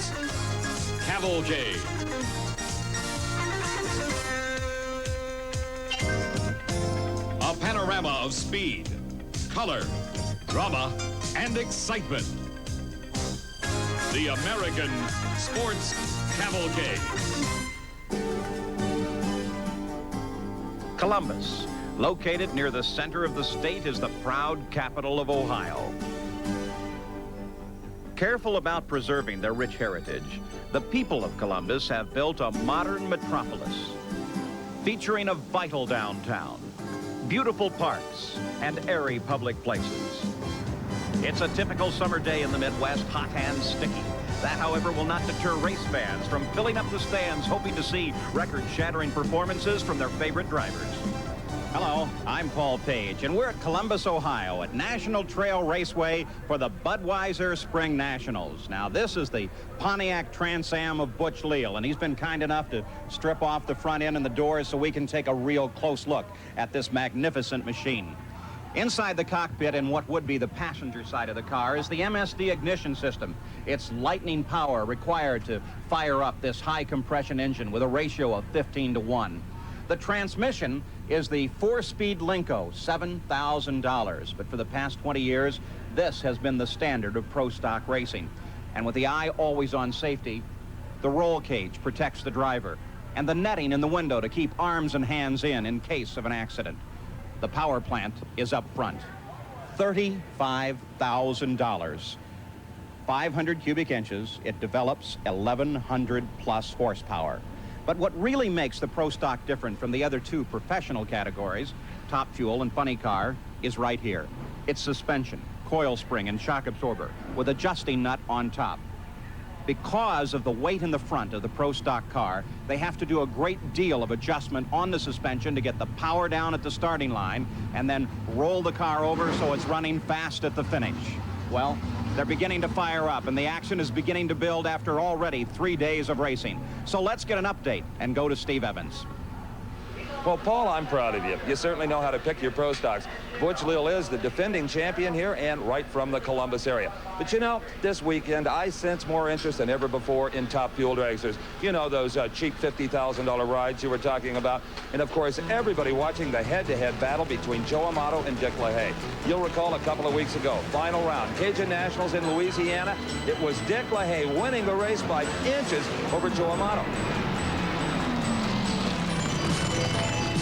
Introduce Cavalcade. A panorama of speed, color, drama, and excitement. The American Sports Cavalcade. Columbus, located near the center of the state, is the proud capital of Ohio. Careful about preserving their rich heritage, the people of Columbus have built a modern metropolis featuring a vital downtown, beautiful parks, and airy public places. It's a typical summer day in the Midwest, hot and sticky. That, however, will not deter race fans from filling up the stands hoping to see record-shattering performances from their favorite drivers. Hello, I'm Paul Page, and we're at Columbus, Ohio at National Trail Raceway for the Budweiser Springnationals. Now, this is the Pontiac Trans Am of Butch Leal, and he's been kind enough to strip off the front end and the doors so we can take a real close look at this magnificent machine. Inside the cockpit, in what would be the passenger side of the car, is the MSD ignition system. It's lightning power required to fire up this high-compression engine with a ratio of 15-to-1. The transmission is the 4-speed Linco, $7,000. But for the past 20 years, this has been the standard of pro stock racing. And with the eye always on safety, the roll cage protects the driver, and the netting in the window to keep arms and hands in case of an accident. The power plant is up front. $35,000. 500 cubic inches, it develops 1,100 plus horsepower. But what really makes the Pro Stock different from the other two professional categories, Top Fuel and Funny Car, is right here. It's suspension, coil spring, and shock absorber with adjusting nut on top. Because of the weight in the front of the Pro Stock car, they have to do a great deal of adjustment on the suspension to get the power down at the starting line and then roll the car over so it's running fast at the finish. Well, they're beginning to fire up, and the action is beginning to build after already 3 days of racing. So let's get an update and go to Steve Evans. Well, Paul, I'm proud of you. You certainly know how to pick your pro stocks. Butch Leal is the defending champion here and right from the Columbus area. But you know, this weekend I sense more interest than ever before in Top Fuel racers. You know, those cheap $50,000 rides you were talking about. And of course, everybody watching the head-to-head battle between Joe Amato and Dick LaHaye. You'll recall a couple of weeks ago, final round, Cajun Nationals in Louisiana. It was Dick LaHaye winning the race by inches over Joe Amato.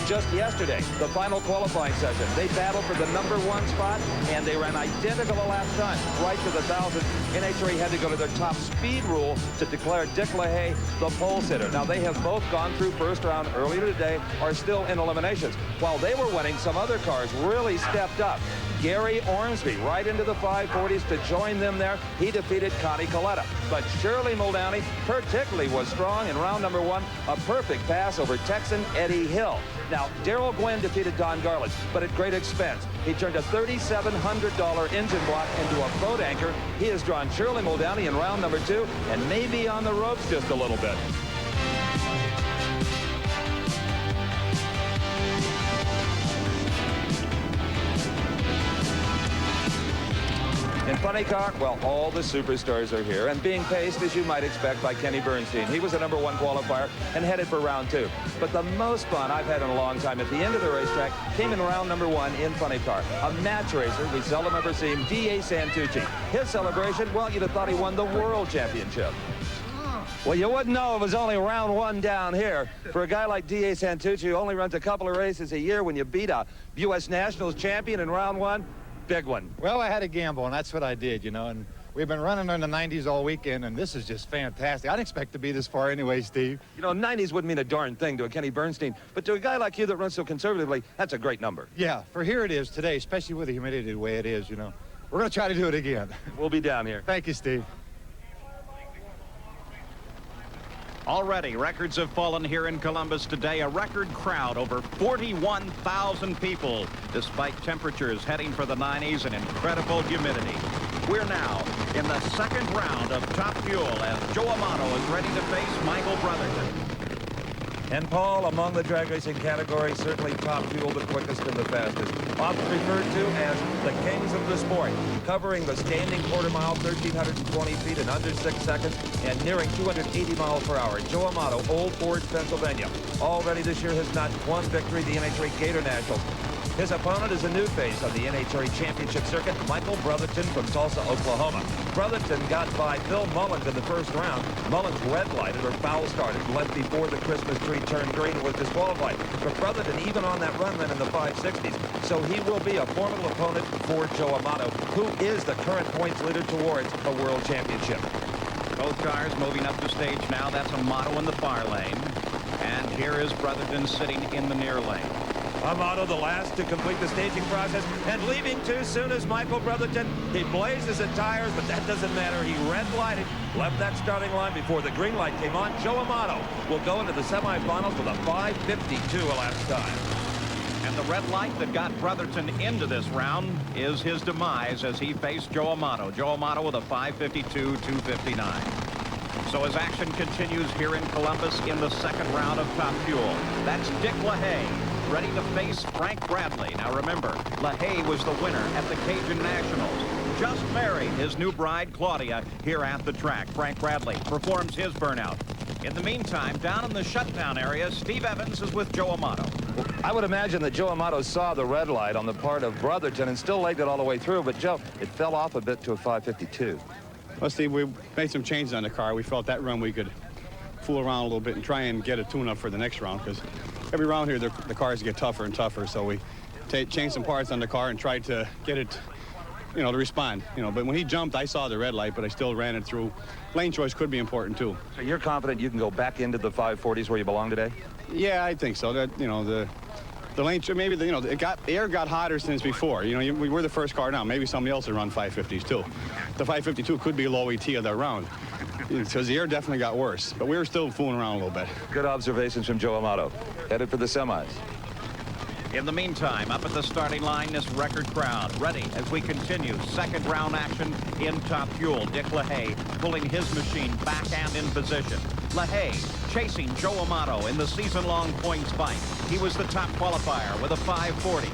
Just yesterday, the final qualifying session, they battled for the #1 spot, and they ran identical a lap time, right to the 1,000. NHRA had to go to their top speed rule to declare Dick LaHaye the pole sitter. Now, they have both gone through first round earlier today, are still in eliminations. While they were winning, some other cars really stepped up. Gary Ormsby right into the 540s to join them there. He defeated Connie Coletta. But Shirley Muldowney particularly was strong in round #1, a perfect pass over Texan Eddie Hill. Now, Darrell Gwynn defeated Don Garlits, but at great expense. He turned a $3,700 engine block into a boat anchor. He has drawn Shirley Muldowney in round #2 and may be on the ropes just a little bit. In Funny Car, well, all the superstars are here and being paced, as you might expect, by Kenny Bernstein. He was a #1 qualifier and headed for round 2. But the most fun I've had in a long time at the end of the racetrack came in round #1 in Funny Car. A match racer we seldom ever see, D.A. Santucci. His celebration, well, you'd have thought he won the world championship. Well, you wouldn't know it was only round 1 down here. For a guy like D.A. Santucci who only runs a couple of races a year, when you beat a U.S. Nationals champion in round 1, big one. Well, I had a gamble, and that's what I did, you know, and we've been running in the 90s all weekend, and this is just fantastic. I didn't expect to be this far anyway, Steve. You know, 90s wouldn't mean a darn thing to a Kenny Bernstein, but to a guy like you that runs so conservatively, that's a great number. Yeah, for here it is today, especially with the humidity the way it is, you know. We're going to try to do it again. We'll be down here. Thank you, Steve. Already, records have fallen here in Columbus today. A record crowd, over 41,000 people, despite temperatures heading for the 90s and incredible humidity. We're now in the second round of Top Fuel as Joe Amato is ready to face Michael Brotherton. And Paul, among the drag racing category, certainly top fuel, the quickest and the fastest. Often referred to as the kings of the sport, covering the standing quarter mile, 1,320 feet in under 6 seconds, and nearing 280 miles per hour. Joe Amato, Old Forge, Pennsylvania. Already this year has not one victory, the NHRA Gator Nationals. His opponent is a new face on the NHRA Championship circuit, Michael Brotherton from Tulsa, Oklahoma. Brotherton got by Phil Mullins in the first round. Mullins red-lighted or foul-started left before the Christmas tree turned green and was disqualified. But Brotherton even on that run ran in the 560s. So he will be a formidable opponent for Joe Amato, who is the current points leader towards a world championship. Both cars moving up the stage now. That's Amato in the far lane. And here is Brotherton sitting in the near lane. Amato, the last to complete the staging process, and leaving too soon as Michael Brotherton. He blazes at tires, but that doesn't matter. He red-lighted, left that starting line before the green light came on. Joe Amato will go into the semifinals with a 5:52 elapsed time. And the red light that got Brotherton into this round is his demise as he faced Joe Amato. Joe Amato with a 5:52.259. So as action continues here in Columbus in the second round of Top Fuel. That's Dick LaHaye, ready to face Frank Bradley. Now remember, LaHaye was the winner at the Cajun Nationals. Just married his new bride, Claudia, here at the track. Frank Bradley performs his burnout. In the meantime, down in the shutdown area, Steve Evans is with Joe Amato. I would imagine that Joe Amato saw the red light on the part of Brotherton and still legged it all the way through, but Joe, it fell off a bit to a 5:52. Well, Steve, we made some changes on the car. We felt that run we could fool around a little bit and try and get a tune-up for the next round, because every round here the cars get tougher and tougher. So we changed some parts on the car and tried to get it, to respond. But when he jumped, I saw the red light, but I still ran it through. Lane choice could be important too. So you're confident you can go back into the 540s where you belong today? Yeah, I think so. That the lane, maybe the air got hotter since before. We're the first car now. Maybe somebody else will run 550s too. The 552 could be low ET of that round, because the air definitely got worse. But we were still fooling around a little bit. Good observations from Joe Amato. Headed for the semis. In the meantime, up at the starting line, this record crowd ready as we continue second round action in Top Fuel. Dick LaHaye pulling his machine back and in position. LaHaye chasing Joe Amato in the season-long points fight. He was the top qualifier with a 540.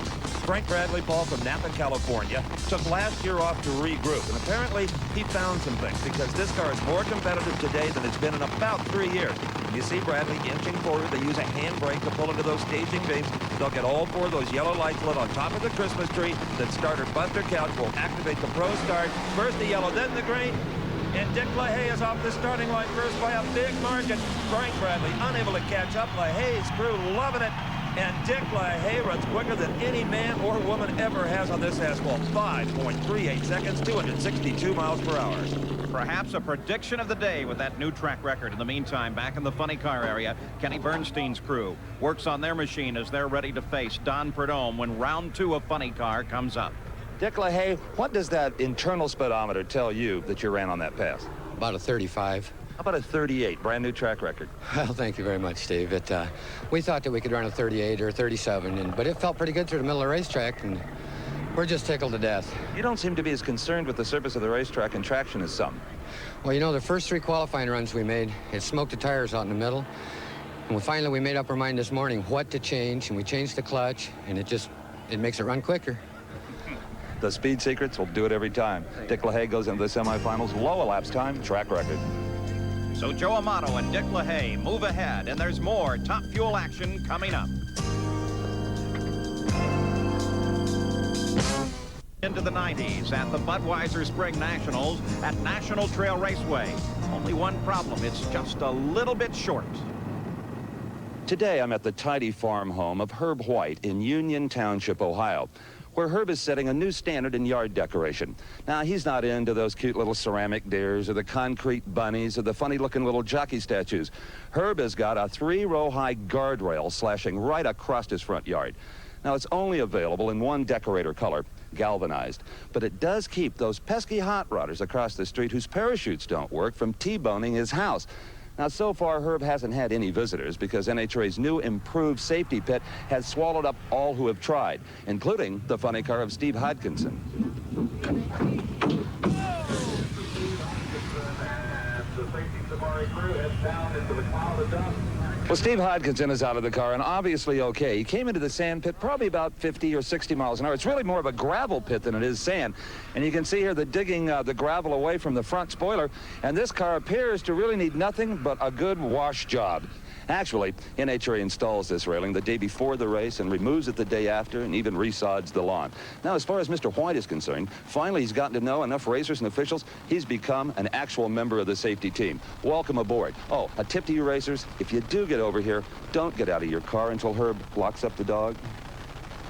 Frank Bradley, Paul, from Napa, California, took last year off to regroup, and apparently he found some things, because this car is more competitive today than it's been in about 3 years. You see Bradley inching forward. They use a handbrake to pull into those staging beams. They'll get all four of those yellow lights lit on top of the Christmas tree. Then starter Buster Couch will activate the pro start. First the yellow, then the green. And Dick LaHaye is off the starting line first by a big margin. Frank Bradley unable to catch up. LaHaye's crew loving it. And Dick LaHaye runs quicker than any man or woman ever has on this asphalt. 5.38 seconds, 262 miles per hour. Perhaps a prediction of the day with that new track record. In the meantime, back in the funny car area, Kenny Bernstein's crew works on their machine as they're ready to face Don Prudhomme when round 2 of funny car comes up. Dick LaHaye, what does that internal speedometer tell you that you ran on that pass? About a 35. How about a 38, brand new track record? Well, thank you very much, Steve. We thought that we could run a 38 or 37, but it felt pretty good through the middle of the racetrack, and we're just tickled to death. You don't seem to be as concerned with the surface of the racetrack and traction as some. Well, the first 3 qualifying runs we made, it smoked the tires out in the middle. And finally, we made up our mind this morning what to change, and we changed the clutch, and it makes it run quicker. The speed secrets will do it every time. Dick LaHaye goes into the semifinals, low elapsed time, track record. So Joe Amato and Dick LaHaye move ahead, and there's more Top Fuel action coming up. Into the 90s at the Budweiser Springnationals at National Trail Raceway. Only one problem, it's just a little bit short. Today I'm at the tidy farm home of Herb White in Union Township, Ohio, where Herb is setting a new standard in yard decoration. Now, he's not into those cute little ceramic deers or the concrete bunnies or the funny-looking little jockey statues. Herb has got a 3-row high guardrail slashing right across his front yard. Now, it's only available in one decorator color, galvanized, but it does keep those pesky hot rodders across the street whose parachutes don't work from T-boning his house. Now, so far, Herb hasn't had any visitors because NHRA's new improved safety pit has swallowed up all who have tried, including the funny car of Steve Hodkinson. Well, Steve Hodkinson is out of the car and obviously okay. He came into the sand pit probably about 50 or 60 miles an hour. It's really more of a gravel pit than it is sand. And you can see here the digging the gravel away from the front spoiler. And this car appears to really need nothing but a good wash job. Actually, NHRA installs this railing the day before the race and removes it the day after and even resods the lawn. Now, as far as Mr. White is concerned, finally he's gotten to know enough racers and officials. He's become an actual member of the safety team. Welcome aboard. Oh, a tip to you racers, if you do get over here, don't get out of your car until Herb locks up the dog.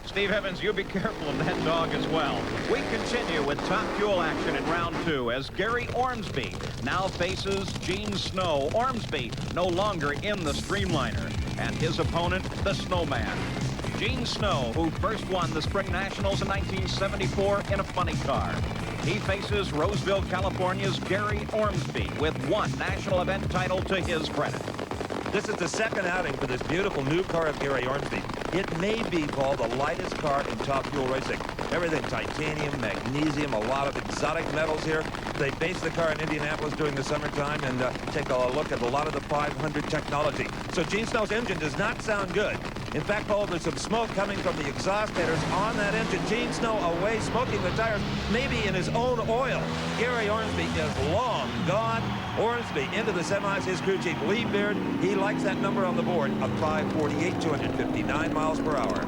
Steve Evans, you be careful of that dog as well. We continue with top fuel action in round 2 as Gary Ormsby now faces Gene Snow. Ormsby no longer in the Streamliner, and his opponent, the Snowman. Gene Snow, who first won the Spring Nationals in 1974 in a funny car. He faces Roseville, California's Gary Ormsby with 1 national event title to his credit. This is the second outing for this beautiful new car of Gary Ormsby. It may be, Paul, the lightest car in top fuel racing. Everything titanium, magnesium, a lot of exotic metals here. They base the car in Indianapolis during the summertime and take a look at a lot of the 500 technology. So Gene Snow's engine does not sound good. In fact, Paul, there's some smoke coming from the exhaust headers on that engine. Gene Snow away, smoking the tires, maybe in his own oil. Gary Ormsby is long gone. Ormsby into the semis, his crew chief Lee Beard. He likes that number on the board of 548, 259 miles per hour.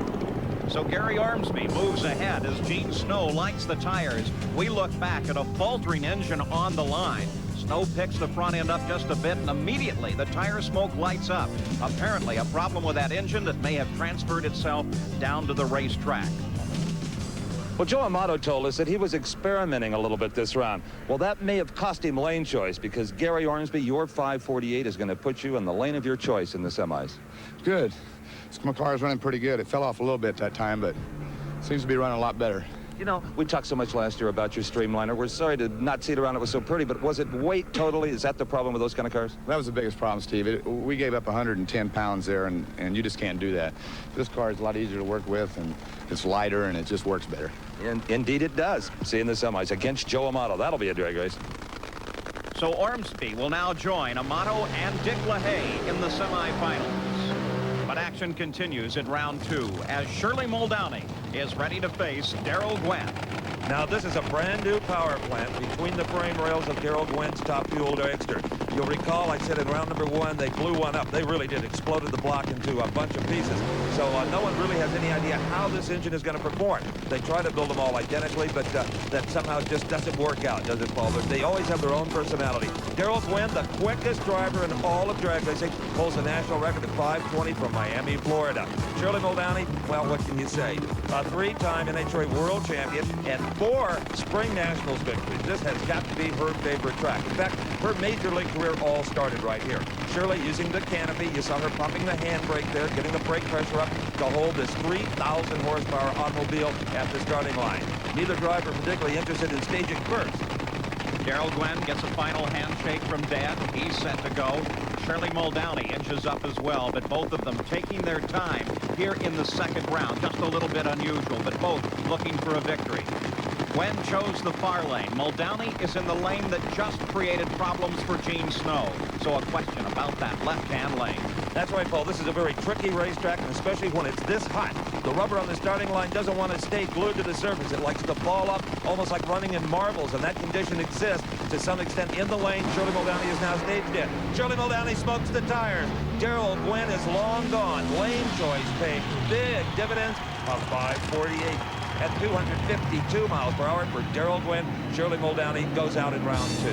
So Gary Ormsby moves ahead as Gene Snow lights the tires. We look back at a faltering engine on the line. Snow picks the front end up just a bit, and immediately the tire smoke lights up. Apparently a problem with that engine that may have transferred itself down to the racetrack. Well, Joe Amato told us that he was experimenting a little bit this round. Well, that may have cost him lane choice, because Gary Ormsby, your 548 is going to put you in the lane of your choice in the semis. Good. This car is running pretty good. It fell off a little bit that time, but seems to be running a lot better. You know, we talked so much last year about your Streamliner. We're sorry to not see it around. It was so pretty, but was it weight totally? Is that the problem with those kind of cars? That was the biggest problem, Steve. We gave up 110 pounds there, and you just can't do that. This car is a lot easier to work with, and it's lighter, and it just works better. Indeed it does. See you in the semis against Joe Amato. That'll be a drag race. So Ormsby will now join Amato and Dick LaHaye in the semifinals. But action continues in round 2 as Shirley Muldowney is ready to face Darrell Gwynn. Now, this is a brand new power plant between the frame rails of Darrell Gwynn's top fuel dragster. You'll recall I said in round number 1, they blew one up. They really did. Exploded the block into a bunch of pieces. So no one really has any idea how this engine is going to perform. They try to build them all identically, but that somehow just doesn't work out, does it, Paul? They always have their own personality. Darrell Gwynn, the quickest driver in all of drag racing, holds the national record of 5:20 from Miami, Florida. Shirley Muldowney, well, what can you say? A 3-time NHRA world champion and 4 Spring Nationals victories. This has got to be her favorite track. In fact, her major league career all started right here. Shirley using the canopy. You saw her pumping the handbrake there, getting the brake pressure up to hold this 3,000 horsepower automobile at the starting line. Neither driver particularly interested in staging first. Darrell Gwynn gets a final handshake from Dad. He's set to go. Shirley Muldowney inches up as well, but both of them taking their time here in the second round. Just a little bit unusual, but both looking for a victory. Gwynn chose the far lane. Muldowney is in the lane that just created problems for Gene Snow. So a question about that left-hand lane. That's right, Paul. This is a very tricky racetrack, and especially when it's this hot. The rubber on the starting line doesn't want to stay glued to the surface. It likes to ball up, almost like running in marbles, and that condition exists to some extent in the lane. Shirley Muldowney is now staged in. Shirley Muldowney smokes the tires. Darrell Gwynn is long gone. Lane choice paid big dividends of 548. At 252 miles per hour for Darrell Gwynn. Shirley Muldowney goes out in round 2.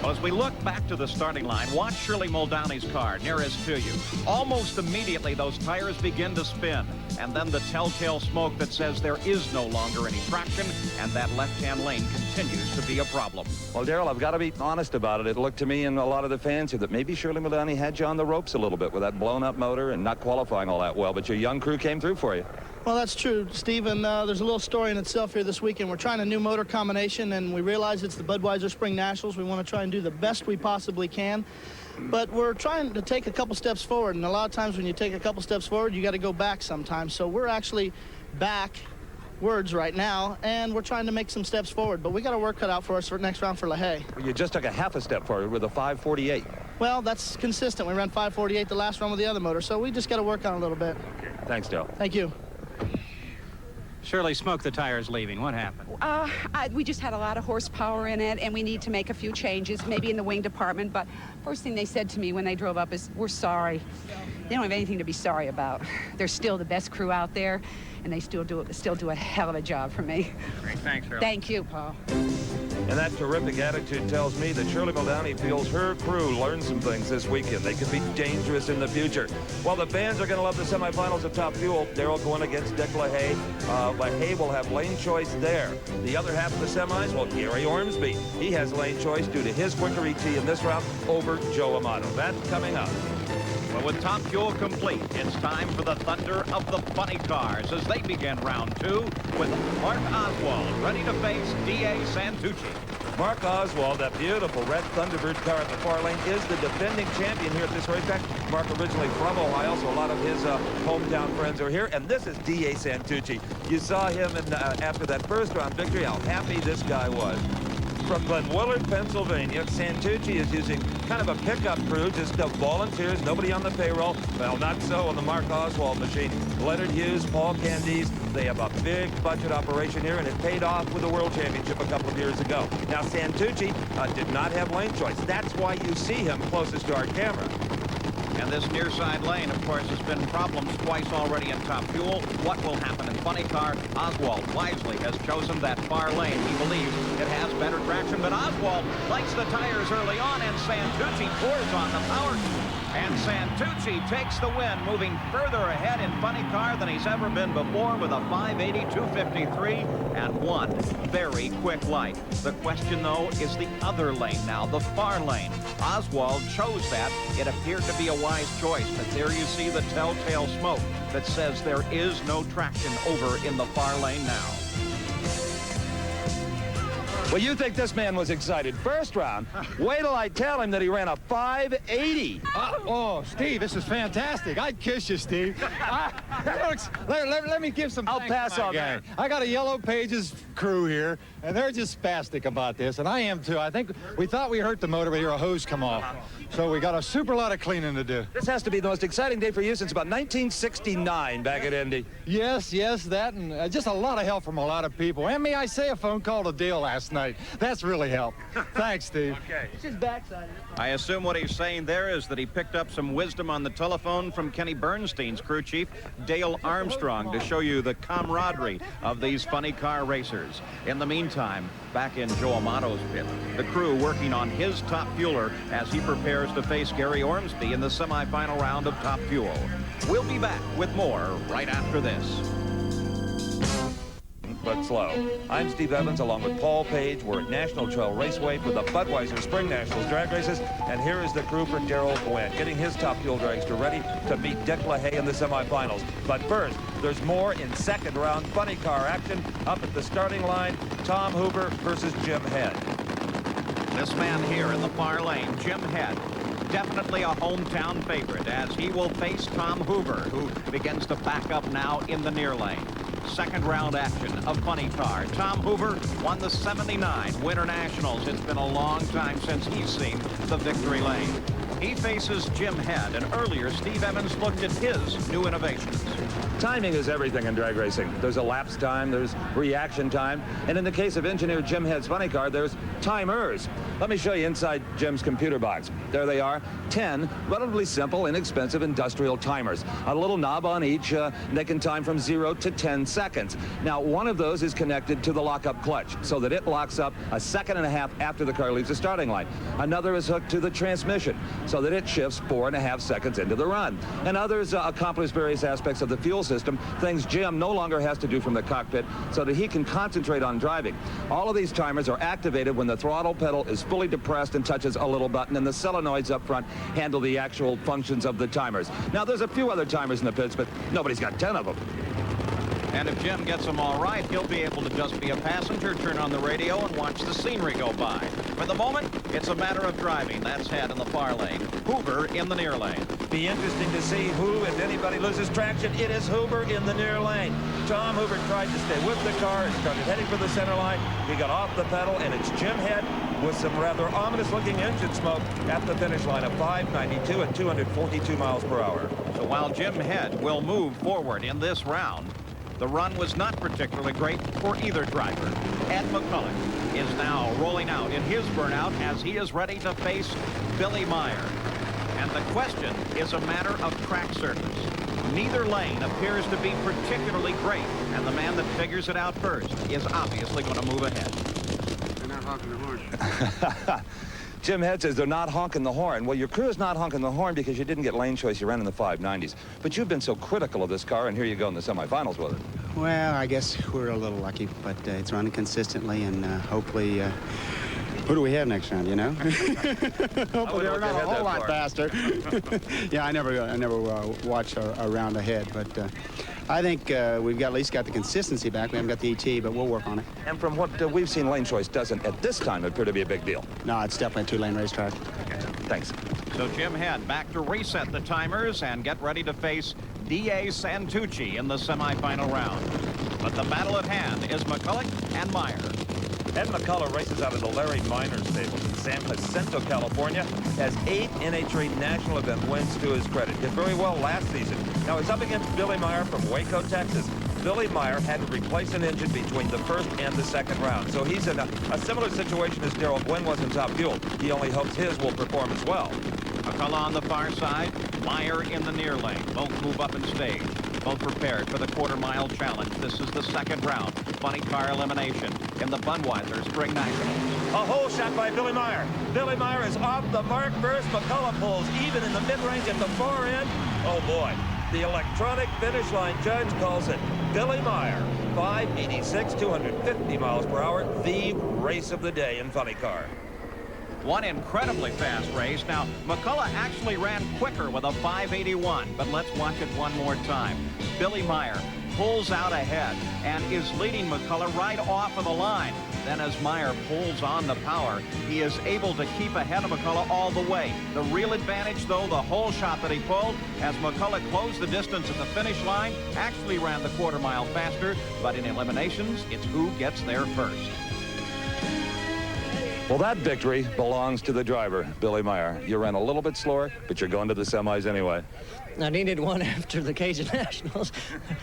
Well, as we look back to the starting line, watch Shirley Muldowney's car nearest to you. Almost immediately, those tires begin to spin. And then the telltale smoke that says there is no longer any traction, and that left-hand lane continues to be a problem. Well, Darrell, I've got to be honest about it. It looked to me and a lot of the fans here that maybe Shirley Muldowney had you on the ropes a little bit with that blown-up motor and not qualifying all that well, but your young crew came through for you. Well, that's true, Steve, and there's a little story in itself here this weekend. We're trying a new motor combination, and we realize it's the Budweiser Spring Nationals. We want to try and do the best we possibly can, but we're trying to take a couple steps forward, and a lot of times when you take a couple steps forward, you got to go back sometimes. So we're actually back words right now, and we're trying to make some steps forward. But we got our work cut out for us for next round for LaHaye. Well, you just took a half a step forward with a 5:48. Well, that's consistent. We ran 5:48 the last run with the other motor, so we just got to work on it a little bit. Thanks, Dale. Thank you. Shirley, smoke the tires leaving. What happened? We just had a lot of horsepower in it, and we need to make a few changes, maybe in the wing department. But first thing they said to me when they drove up is, we're sorry. They don't have anything to be sorry about. They're still the best crew out there, and they still do a hell of a job for me. Great, thanks, Shirley. Thank you, Paul. And that terrific attitude tells me that Shirley Muldowney feels her crew learned some things this weekend. They could be dangerous in the future. Well, the fans are going to love the semifinals of Top Fuel. Darrell going against Dick LaHaye. LaHaye will have lane choice there. The other half of the semis, well, Gary Ormsby. He has lane choice due to his quicker ET in this round over Joe Amato. That's coming up. Well, with Top Fuel complete, it's time for the thunder of the funny cars as they begin round 2 with Mark Oswald ready to face D.A. Santucci. Mark Oswald, that beautiful red Thunderbird car at the far lane, is the defending champion here at this racetrack. Mark originally from Ohio, so a lot of his hometown friends are here. And this is D.A. Santucci. You saw him after that first round victory, how happy this guy was. From Glenwillard, Pennsylvania, Santucci is using kind of a pickup crew, just volunteers, nobody on the payroll. Well, not so on the Mark Oswald machine. Leonard Hughes, Paul Candies, they have a big budget operation here, and it paid off with the World Championship a couple of years ago. Now, Santucci did not have lane choice. That's why you see him closest to our camera. And this near side lane, of course, has been problems twice already in Top Fuel. What will happen in funny car? Oswald wisely has chosen that far lane. He believes it has better traction, but Oswald lights the tires early on, and Santucci pours on the power. And Santucci takes the win, moving further ahead in funny car than he's ever been before with a 580, 253, and one very quick light. The question, though, is the other lane now, the far lane. Oswald chose that. It appeared to be a wise choice, but there you see the telltale smoke that says there is no traction over in the far lane now. Well, you think this man was excited. First round, wait till I tell him that he ran a 580. Oh, Steve, this is fantastic. I'd kiss you, Steve. Let me give some I'll thanks pass to my on guy. that. I got a Yellow Pages crew here, and they're just spastic about this, and I am too. I think we thought we hurt the motor, but here a hose come off. So we got a super lot of cleaning to do. This has to be the most exciting day for you since about 1969 back at Indy. Yes, that, and just a lot of help from a lot of people. And may I say, a phone call to Dale last night. That's really helped. Thanks, Steve. Okay. It's his backside. I assume what he's saying there is that he picked up some wisdom on the telephone from Kenny Bernstein's crew chief, Dale Armstrong, to show you the camaraderie of these funny car racers. In the meantime, back in Joe Amato's pit, the crew working on his Top Fueler as he prepares to face Gary Ormsby in the semifinal round of Top Fuel. We'll be back with more right after this. But slow. I'm Steve Evans along with Paul Page. We're at National Trail Raceway for the Budweiser Springnationals drag races. And here is the crew for Darrell Gwynn, getting his Top Fuel dragster ready to meet Dick LaHaye in the semifinals. But first, there's more in second round funny car action. Up at the starting line, Tom Hoover versus Jim Head. This man here in the far lane, Jim Head, definitely a hometown favorite as he will face Tom Hoover, who begins to back up now in the near lane. Second round action of funny car. Tom Hoover won the '79 Winter Nationals. It's been a long time since he's seen the victory lane. He faces Jim Head, and earlier Steve Evans looked at his new innovations. Timing is everything in drag racing. There's elapsed time, there's reaction time, and in the case of engineer Jim Head's funny car, there's timers. Let me show you inside Jim's computer box. There they are, 10 relatively simple, inexpensive industrial timers. A little knob on each, they can time from 0 to 10 seconds. Now, one of those is connected to the lockup clutch so that it locks up a second and a half after the car leaves the starting line. Another is hooked to the transmission so that it shifts 4.5 seconds into the run. And others accomplish various aspects of the fuel system, things Jim no longer has to do from the cockpit so that he can concentrate on driving. All of these timers are activated when the throttle pedal is fully depressed and touches a little button, and the solenoids up front handle the actual functions of the timers. Now, there's a few other timers in the pits, but nobody's got 10 of them. And if Jim gets them all right, he'll be able to just be a passenger, turn on the radio, and watch the scenery go by. For the moment, it's a matter of driving. That's Head in the far lane, Hoover in the near lane. Be interesting to see who, if anybody, loses traction. It is Hoover in the near lane. Tom Hoover tried to stay with the car and started heading for the center line. He got off the pedal, and it's Jim Head with some rather ominous-looking engine smoke at the finish line of 592 at 242 miles per hour. So while Jim Head will move forward in this round, the run was not particularly great for either driver. Ed McCulloch is now rolling out in his burnout as he is ready to face Billy Meyer. And the question is a matter of track surface. Neither lane appears to be particularly great, and the man that figures it out first is obviously going to move ahead. They're not honking the horn. Jim Head says they're not honking the horn. Well, your crew is not honking the horn because you didn't get lane choice. You ran in the 590s. But you've been so critical of this car, and here you go in the semifinals with it. Well, I guess we're a little lucky, but it's running consistently, and hopefully, who do we have next round, you know? Hopefully they're not a whole lot faster. Yeah, I never watch a round ahead, but I think we've at least got the consistency back. We haven't got the ET, but we'll work on it. And from what we've seen, lane choice doesn't, at this time, appear to be a big deal. No, it's definitely a two-lane racetrack. Okay. Thanks. So Jim Head back to reset the timers and get ready to face D.A. Santucci in the semifinal round. But the battle at hand is McCulloch and Meyer. Ed McCulloch races out of the Larry Minor stable in San Jacinto, California, has 8 NHRA national event wins to his credit. Did very well last season. Now he's up against Billy Meyer from Waco, Texas. Billy Meyer had to replace an engine between the first and the second round. So he's in a similar situation as Darrell Gwynn was in Top Fuel. He only hopes his will perform as well. McCulloch on the far side, Meyer in the near lane. Both move up in stage. Both prepared for the quarter-mile challenge. This is the second round. Funny car elimination in the Budweiser Springnationals. A hole shot by Billy Meyer. Billy Meyer is off the mark first. McCulloch pulls even in the mid-range at the far end. Oh, boy. The electronic finish line judge calls it Billy Meyer. 586, 250 miles per hour. The race of the day in funny car. One incredibly fast race. Now, McCulloch actually ran quicker with a 581, but let's watch it one more time. Billy Meyer pulls out ahead and is leading McCulloch right off of the line. Then as Meyer pulls on the power, he is able to keep ahead of McCulloch all the way. The real advantage, though, the hole shot that he pulled as McCulloch closed the distance at the finish line, actually ran the quarter mile faster, but in eliminations, it's who gets there first. Well, that victory belongs to the driver, Billy Meyer. You ran a little bit slower, but you're going to the semis anyway. I needed one after the Cajun Nationals.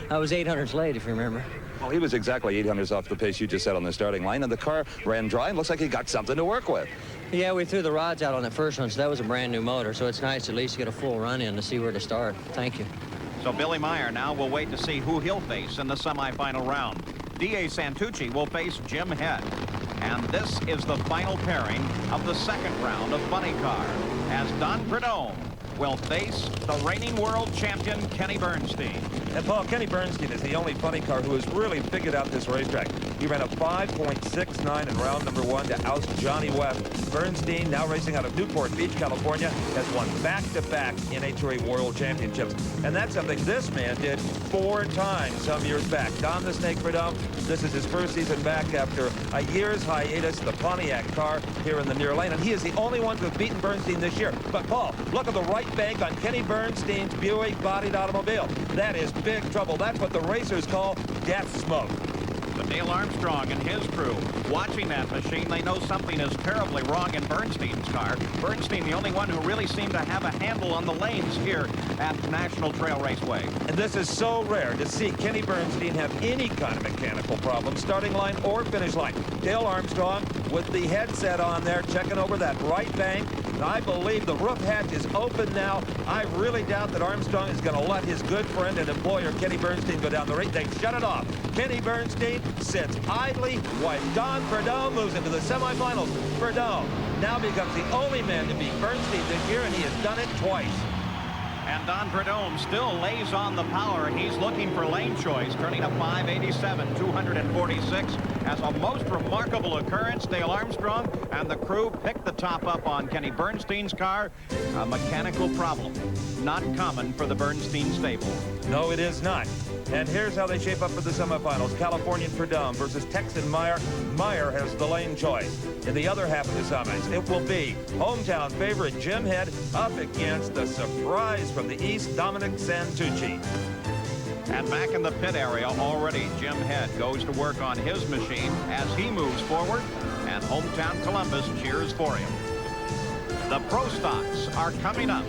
I was 800s late, if you remember. Well, he was exactly 800s off the pace you just set on the starting line, and the car ran dry and looks like he got something to work with. Yeah, we threw the rods out on that first one, so that was a brand new motor, so it's nice at least to get a full run in to see where to start. Thank you. So Billy Meyer now will wait to see who he'll face in the semifinal round. D.A. Santucci will face Jim Head. And this is the final pairing of the second round of Funny Car, as Don Prudhomme will face the reigning world champion, Kenny Bernstein. And Paul, Kenny Bernstein is the only funny car who has really figured out this racetrack. He ran a 5.69 in round number 1 to oust Johnny West. Bernstein, now racing out of Newport Beach, California, has won back-to-back NHRA World Championships. And that's something this man did 4 times some years back. Don the Snake Prudhomme, this is his first season back after a year's hiatus, the Pontiac car here in the near lane. And he is the only one to have beaten Bernstein this year. But Paul, look at the right bank on Kenny Bernstein's Buick-bodied automobile. That is big trouble. That's what the racers call death smoke. But Neil Armstrong and his crew, watching that machine, they know something is terribly wrong in Bernstein's car. Bernstein, the only one who really seemed to have a handle on the lanes here at National Trail Raceway. And this is so rare to see Kenny Bernstein have any kind of mechanical problem, starting line or finish line. Dale Armstrong with the headset on there, checking over that right bank. And I believe the roof hatch is open now. I really doubt that Armstrong is going to let his good friend and employer, Kenny Bernstein, go down the race. They shut it off. Kenny Bernstein sits idly while Don Prudhomme moves into the semifinals. Prudhomme now becomes the only man to beat Bernstein this year, and he has done it twice. And Don Prudhomme still lays on the power. He's looking for lane choice, turning a 587, 246. As a most remarkable occurrence, Dale Armstrong and the crew picked the top up on Kenny Bernstein's car. A mechanical problem, not common for the Bernstein stable. No, it is not. And here's how they shape up for the semifinals. Californian Prudhomme versus Texan Meyer. Meyer has the lane choice. In the other half of the semis, it will be hometown favorite Jim Head up against the surprise from the East, Dominic Santucci. And back in the pit area already, Jim Head goes to work on his machine as he moves forward, and hometown Columbus cheers for him. The Pro Stocks are coming up.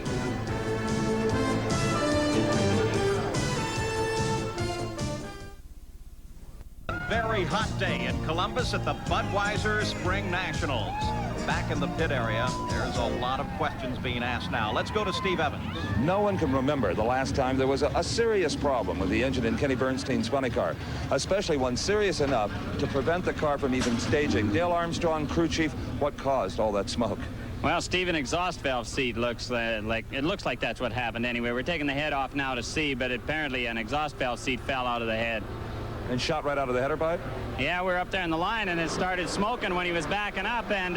Very hot day in Columbus at the Budweiser Spring Nationals. Back in the pit area, there's a lot of questions being asked now. Let's go to Steve Evans. No one can remember the last time there was a serious problem with the engine in Kenny Bernstein's funny car, especially one serious enough to prevent the car from even staging. Dale Armstrong, crew chief, what caused all that smoke? Well, Steve, an exhaust valve seat looks like that's what happened anyway. We're taking the head off now to see, but apparently an exhaust valve seat fell out of the head. And shot right out of the header pipe? Yeah, we're up there in the line, and it started smoking when he was backing up, and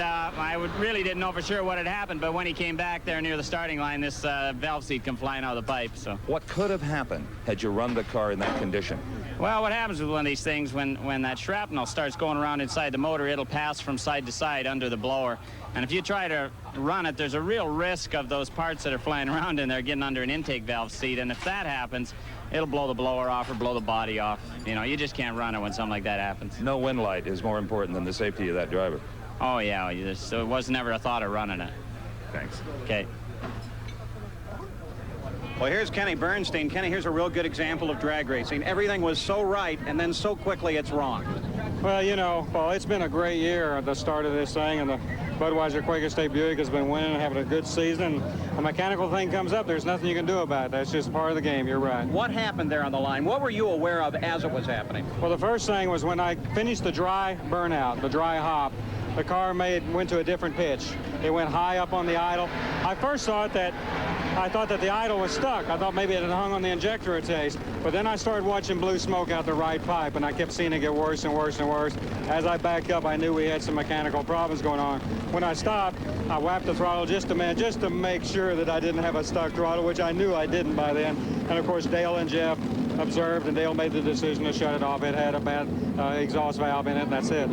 really didn't know for sure what had happened, but when he came back there near the starting line, this valve seat come flying out of the pipe. So what could have happened had you run the car in that condition? Well, what happens with one of these things, when that shrapnel starts going around inside the motor, it'll pass from side to side under the blower. And if you try to run it, there's a real risk of those parts that are flying around in there getting under an intake valve seat. And if that happens, it'll blow the blower off or blow the body off. You know, you just can't run it when something like that happens. No wind light is more important than the safety of that driver. Oh, yeah. So it was never a thought of running it. Thanks. Okay. Well, here's Kenny Bernstein. Kenny, here's a real good example of drag racing. Everything was so right, and then so quickly it's wrong. Well, you know, it's been a great year at the start of this thing, and the Budweiser Quaker State Buick has been winning and having a good season. A mechanical thing comes up, there's nothing you can do about it. That's just part of the game, you're right. What happened there on the line? What were you aware of as it was happening? Well, the first thing was when I finished the dry burnout, the dry hop, the car went to a different pitch. It went high up on the idle. I first thought that the idle was stuck. I thought maybe it had hung on the injector a taste. But then I started watching blue smoke out the right pipe, and I kept seeing it get worse and worse and worse. As I backed up, I knew we had some mechanical problems going on. When I stopped, I whapped the throttle just to make sure that I didn't have a stuck throttle, which I knew I didn't by then. And of course, Dale and Jeff observed, and Dale made the decision to shut it off. It had a bad exhaust valve in it, and that's it.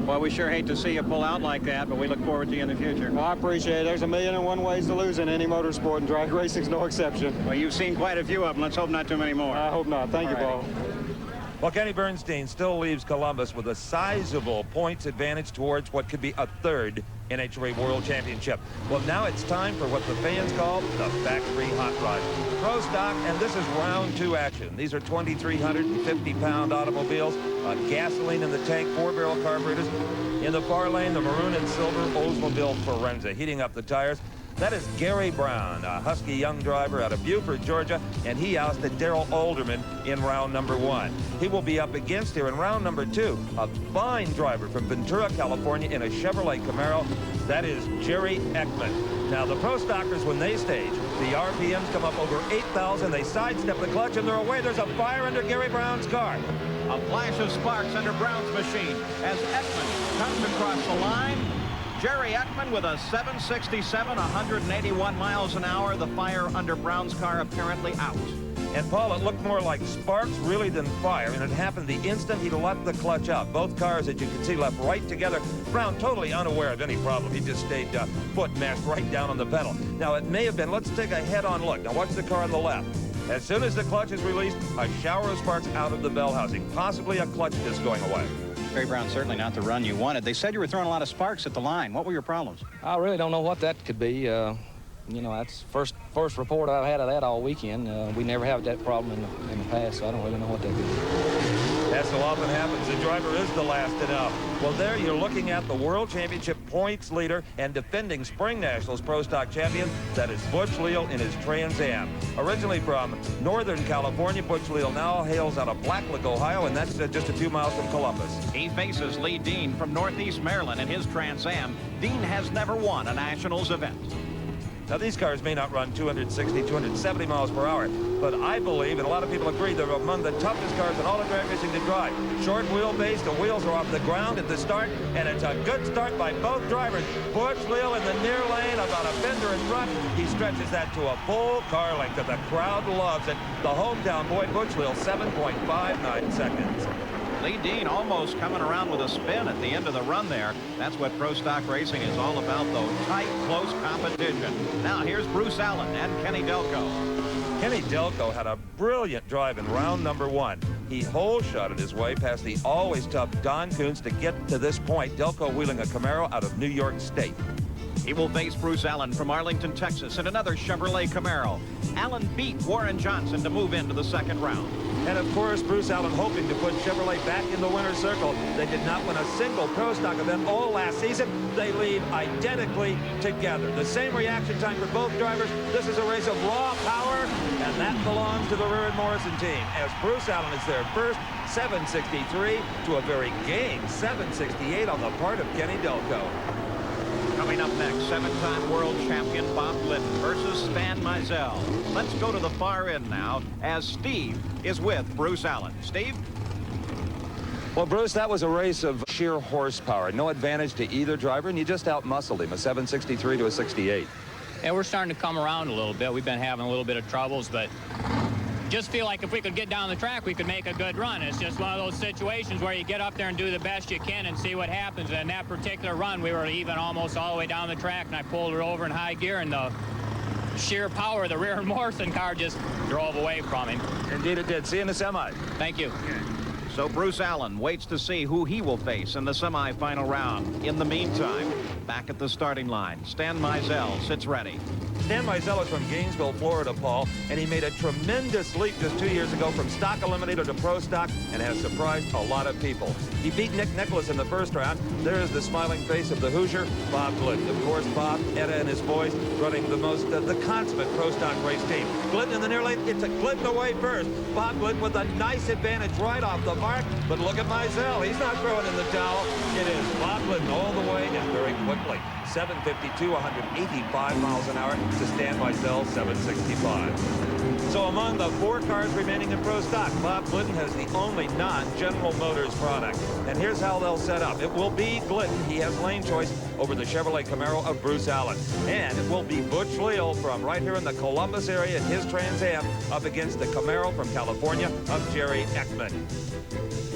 Well, we sure hate to see you pull out like that, but we look forward to you in the future. Well, I appreciate it. There's 1,000,001 ways to lose in any motorsport, and drag racing's no exception. Well, you've seen quite a few of them. Let's hope not too many more. I hope not. Thank you, Paul. Well, Kenny Bernstein still leaves Columbus with a sizable points advantage towards what could be a third NHRA World Championship. Well, now it's time for what the fans call the factory hot rod. Pro stock, and this is round 2 action. These are 2,350-pound automobiles, gasoline in the tank, 4-barrel carburetors. In the far lane, the maroon and silver Oldsmobile Forenza heating up the tires. That is Gary Brown, a husky young driver out of Beaufort, Georgia, and he ousted Darrell Alderman in round number 1. He will be up against here in round number 2, a fine driver from Ventura, California in a Chevrolet Camaro. That is Jerry Ekman. Now, the pro stockers, when they stage, the RPMs come up over 8,000. They sidestep the clutch, and they're away. There's a fire under Gary Brown's car. A flash of sparks under Brown's machine as Ekman comes across the line. Jerry Ekman with a 767, 181 miles an hour. The fire under Brown's car apparently out. And, Paul, it looked more like sparks really than fire, and it happened the instant he left the clutch out. Both cars, as you can see, left right together. Brown totally unaware of any problem. He just stayed foot mashed right down on the pedal. Now, it may have been, let's take a head-on look. Now, watch the car on the left. As soon as the clutch is released, a shower of sparks out of the bell housing, possibly a clutch disc going away. Gary Brown, certainly not the run you wanted. They said you were throwing a lot of sparks at the line. What were your problems? I really don't know what that could be. You know, that's first report I've had of that all weekend. We never have that problem in the past, so I don't really know what that could be. That so often happens. The driver is the last to know. Well, there you're looking at the World Championship points leader and defending Spring Nationals Pro Stock champion. That is Butch Leal in his Trans Am. Originally from Northern California, Butch Leal now hails out of Blacklick, Ohio, and that's just a few miles from Columbus. He faces Lee Dean from Northeast Maryland in his Trans Am. Dean has never won a Nationals event. Now, these cars may not run 260, 270 miles per hour, but I believe, and a lot of people agree, they're among the toughest cars in all of drag racing to drive. Short wheelbase, the wheels are off the ground at the start, and it's a good start by both drivers. Butch Leal in the near lane, about a fender in front. He stretches that to a full car length, and the crowd loves it. The hometown boy, Butch Leal, 7.59 seconds. Lee Dean almost coming around with a spin at the end of the run there. That's what pro stock racing is all about, though. Tight, close competition. Now here's Bruce Allen and Kenny Delco. Kenny Delco had a brilliant drive in round number 1. He hole-shotted his way past the always tough Don Coons to get to this point. Delco wheeling a Camaro out of New York State. He will face Bruce Allen from Arlington, Texas, in another Chevrolet Camaro. Allen beat Warren Johnson to move into the second round. And of course, Bruce Allen hoping to put Chevrolet back in the winner's circle. They did not win a single pro stock event all last season. They leave identically together. The same reaction time for both drivers. This is a race of raw power, and that belongs to the Rear Morrison team, as Bruce Allen is their first 763 to a very game 768 on the part of Kenny Delco. Coming up next, 7-time world champion Bob Glidden versus Stan Mizell. Let's go to the far end now, as Steve is with Bruce Allen. Steve? Well, Bruce, that was a race of sheer horsepower. No advantage to either driver, and you just out-muscled him, a 763 to a 68. Yeah, we're starting to come around a little bit. We've been having a little bit of troubles, but just feel like if we could get down the track, we could make a good run. It's just one of those situations where you get up there and do the best you can and see what happens. And in that particular run, we were even almost all the way down the track, and I pulled her over in high gear, and the sheer power of the Rear Morrison car just drove away from him. Indeed it did. See you in the semi. Thank you. So Bruce Allen waits to see who he will face in the semifinal round. In the meantime, back at the starting line, Stan Mizell sits ready. Stan Mizell is from Gainesville, Florida, Paul, and he made a tremendous leap just 2 years ago from stock eliminator to pro stock and has surprised a lot of people. He beat Nick Nicholas in the first round. There is the smiling face of the Hoosier, Bob Glidden. Of course, Bob, Etta, and his boys running the consummate pro stock race team. Glidden in the near lane. It's a Glidden away first. Bob Glidden with a nice advantage right off the mark, but look at Mizell. He's not throwing in the towel. It is Bob Glidden all the way and very quickly. 752, 185 miles an hour to Stan Mizell, 765. So among the 4 cars remaining in pro stock, Bob Glidden has the only non-General Motors product. And here's how they'll set up. It will be Glidden. He has lane choice over the Chevrolet Camaro of Bruce Allen. And it will be Butch Leal from right here in the Columbus area in his Trans Am up against the Camaro from California of Jerry Ekman.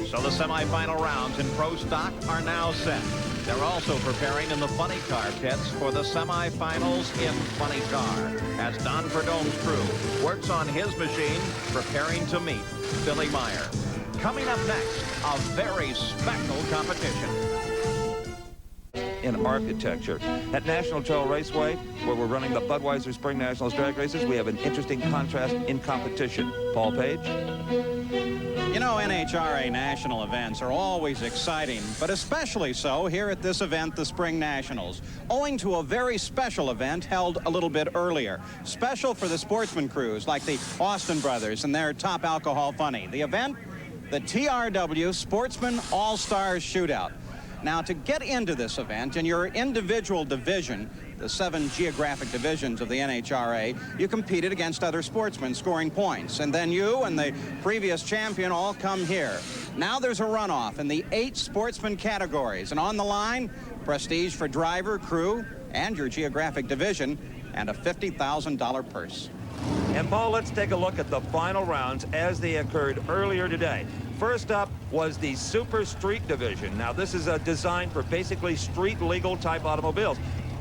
So the semifinal rounds in pro stock are now set. They're also preparing in the funny car pits for the semifinals in funny car, as Don Perdome's crew works on his machine preparing to meet Billy Meyer. Coming up next, a very special competition. In architecture. At National Trail Raceway, where we're running the Budweiser Spring Nationals drag races, we have an interesting contrast in competition. Paul Page? You know, NHRA national events are always exciting, but especially so here at this event, the Spring Nationals, owing to a very special event held a little bit earlier. Special for the sportsman crews like the Austin brothers and their Top Alcohol Funny. The event, the TRW Sportsman All-Stars Shootout. Now, to get into this event in your individual division, the 7 geographic divisions of the NHRA, you competed against other sportsmen scoring points. And then you and the previous champion all come here. Now there's a runoff in the 8 sportsman categories. And on the line, prestige for driver, crew, and your geographic division, and a $50,000 purse. And Paul, let's take a look at the final rounds as they occurred earlier today. First up was the Super Street Division. Now, this is a design for basically street legal type automobiles.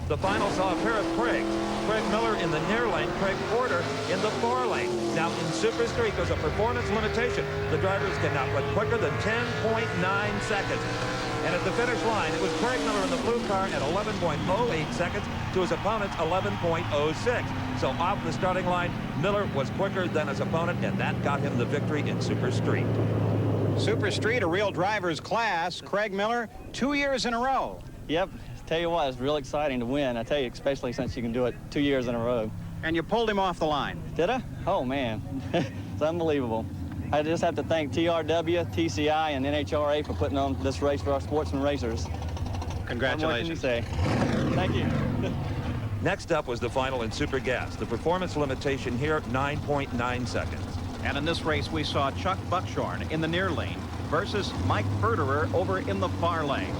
The final saw a pair of Craigs. Craig Miller in the near lane, Craig Porter in the far lane. Now, in Super Street, there's a performance limitation. The drivers cannot run quicker than 10.9 seconds. And at the finish line, it was Craig Miller in the blue car at 11.08 seconds to his opponent's 11.06. So off the starting line, Miller was quicker than his opponent, and that got him the victory in Super Street. Super Street, a real driver's class. Craig Miller, 2 years in a row. Yep. Tell you what, it's real exciting to win. I tell you, especially since you can do it 2 years in a row. And you pulled him off the line. Did I? Oh, man. It's unbelievable. I just have to thank TRW, TCI, and NHRA for putting on this race for our sportsman racers. Congratulations. What can you say? Thank you. Next up was the final in Super Gas. The performance limitation here, 9.9 seconds. And in this race, we saw Chuck Buckshorn in the near lane versus Mike Verderer over in the far lane.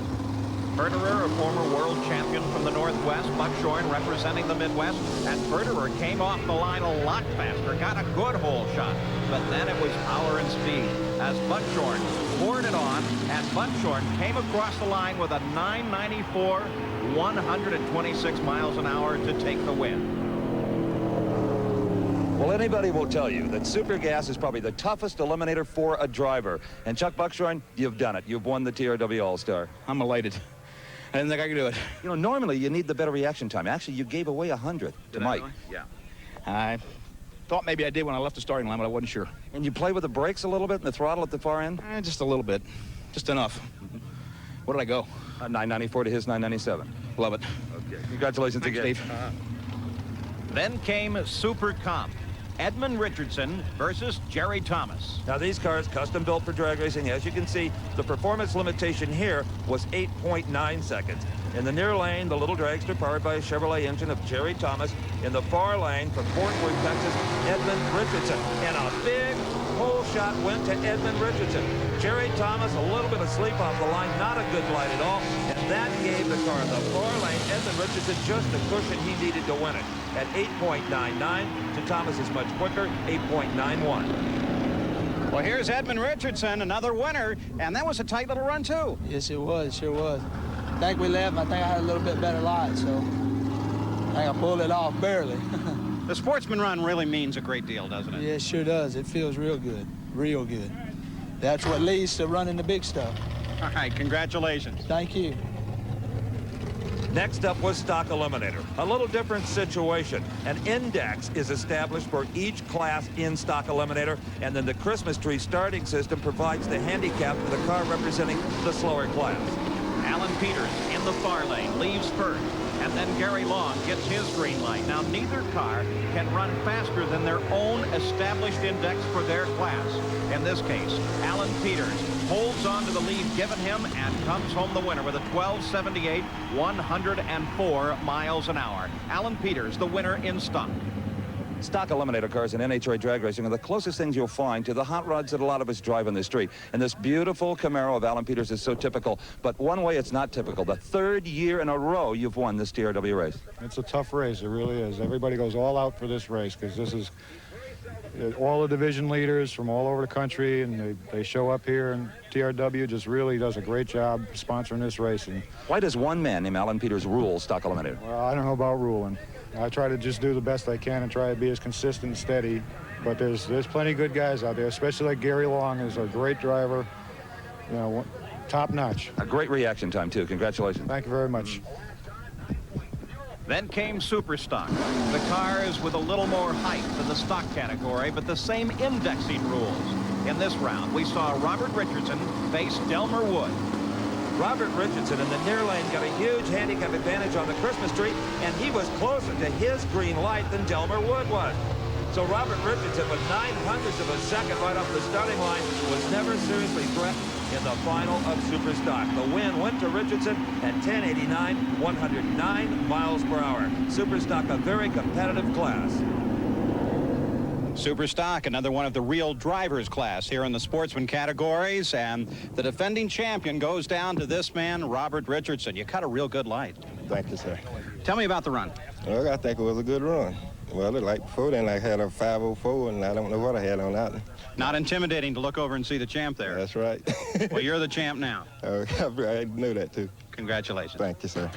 Verderer, a former world champion from the Northwest, Buckshorn representing the Midwest, and Verderer came off the line a lot faster, got a good hole shot, but then it was power and speed as Buckshorn poured it on, and Buckshorn came across the line with a 994, 126 miles an hour to take the win. Well, anybody will tell you that Super Gas is probably the toughest eliminator for a driver. And Chuck Buckshorn, you've done it. You've won the TRW All-Star. I'm elated. I didn't think I could do it. You know, normally you need the better reaction time. Actually, you gave away 100 to Mike. Really? Yeah. I thought maybe I did when I left the starting line, but I wasn't sure. And you play with the brakes a little bit and the throttle at the far end? Just a little bit. Just enough. What did I go? 994 to his 997. Love it. Okay. Congratulations. Thanks, again. Steve. Then came Super Comp. Edmund Richardson versus Jerry Thomas. Now these cars custom built for drag racing. As you can see, the performance limitation here was 8.9 seconds. In the near lane, the little dragster powered by a Chevrolet engine of Jerry Thomas. In the far lane from Fort Worth, Texas, Edmund Richardson. And a big hole shot went to Edmund Richardson. Jerry Thomas, a little bit of sleep off the line, not a good glide at all. And that gave the car in the far lane, Edmund Richardson, just the cushion he needed to win it. At 8.99 to Thomas's much quicker, 8.91. Well, here's Edmund Richardson, another winner, and that was a tight little run, too. Yes, it was, sure was. I think we left, I think I had a little bit better light, so I think I pulled it off barely. The sportsman run really means a great deal, doesn't it? Yeah, it sure does. It feels real good, real good. That's what leads to running the big stuff. All right, congratulations. Thank you. Next up was Stock Eliminator. A little different situation. An index is established for each class in Stock Eliminator, and then the Christmas tree starting system provides the handicap for the car representing the slower class. Alan Peters in the far lane leaves first, and then Gary Long gets his green light. Now, neither car can run faster than their own established index for their class. In this case, Alan Peters holds on to the lead given him and comes home the winner with a 1278, 104 miles an hour. Alan Peters, the winner in stock. Stock Eliminator cars in NHRA drag racing are the closest things you'll find to the hot rods that a lot of us drive on the street. And this beautiful Camaro of Alan Peters is so typical. But one way it's not typical. The third year in a row you've won this TRW race. It's a tough race. It really is. Everybody goes all out for this race because this is all the division leaders from all over the country, and they show up here, and TRW just really does a great job sponsoring this racing. Why does one man named Alan Peters rule Stock Eliminator? Well, I don't know about ruling. I try to just do the best I can and try to be as consistent and steady, but there's plenty of good guys out there, especially like Gary Long is a great driver, you know, top notch. A great reaction time too. Congratulations. Thank you very much. Then came Super Stock. The cars with a little more height than the stock category, but the same indexing rules. In this round, we saw Robert Richardson face Delmer Wood. Robert Richardson in the near lane got a huge handicap advantage on the Christmas tree, and he was closer to his green light than Delmer Wood was. So Robert Richardson, with 900ths of a second right off the starting line, was never seriously threatened in the final of Super Stock. The win went to Richardson at 1089, 109 miles per hour. Super Stock, a very competitive class. Super Stock, another one of the real drivers class here in the sportsman categories, and the defending champion goes down to this man, Robert Richardson. You cut a real good light. Thank you, sir. Tell me about the run. Well, I think it was a good run. Well, like before then, I had a 504, and I don't know what I had on that one. Not intimidating to look over and see the champ there. That's right. Well, you're the champ now. I knew that, too. Congratulations. Thank you, sir.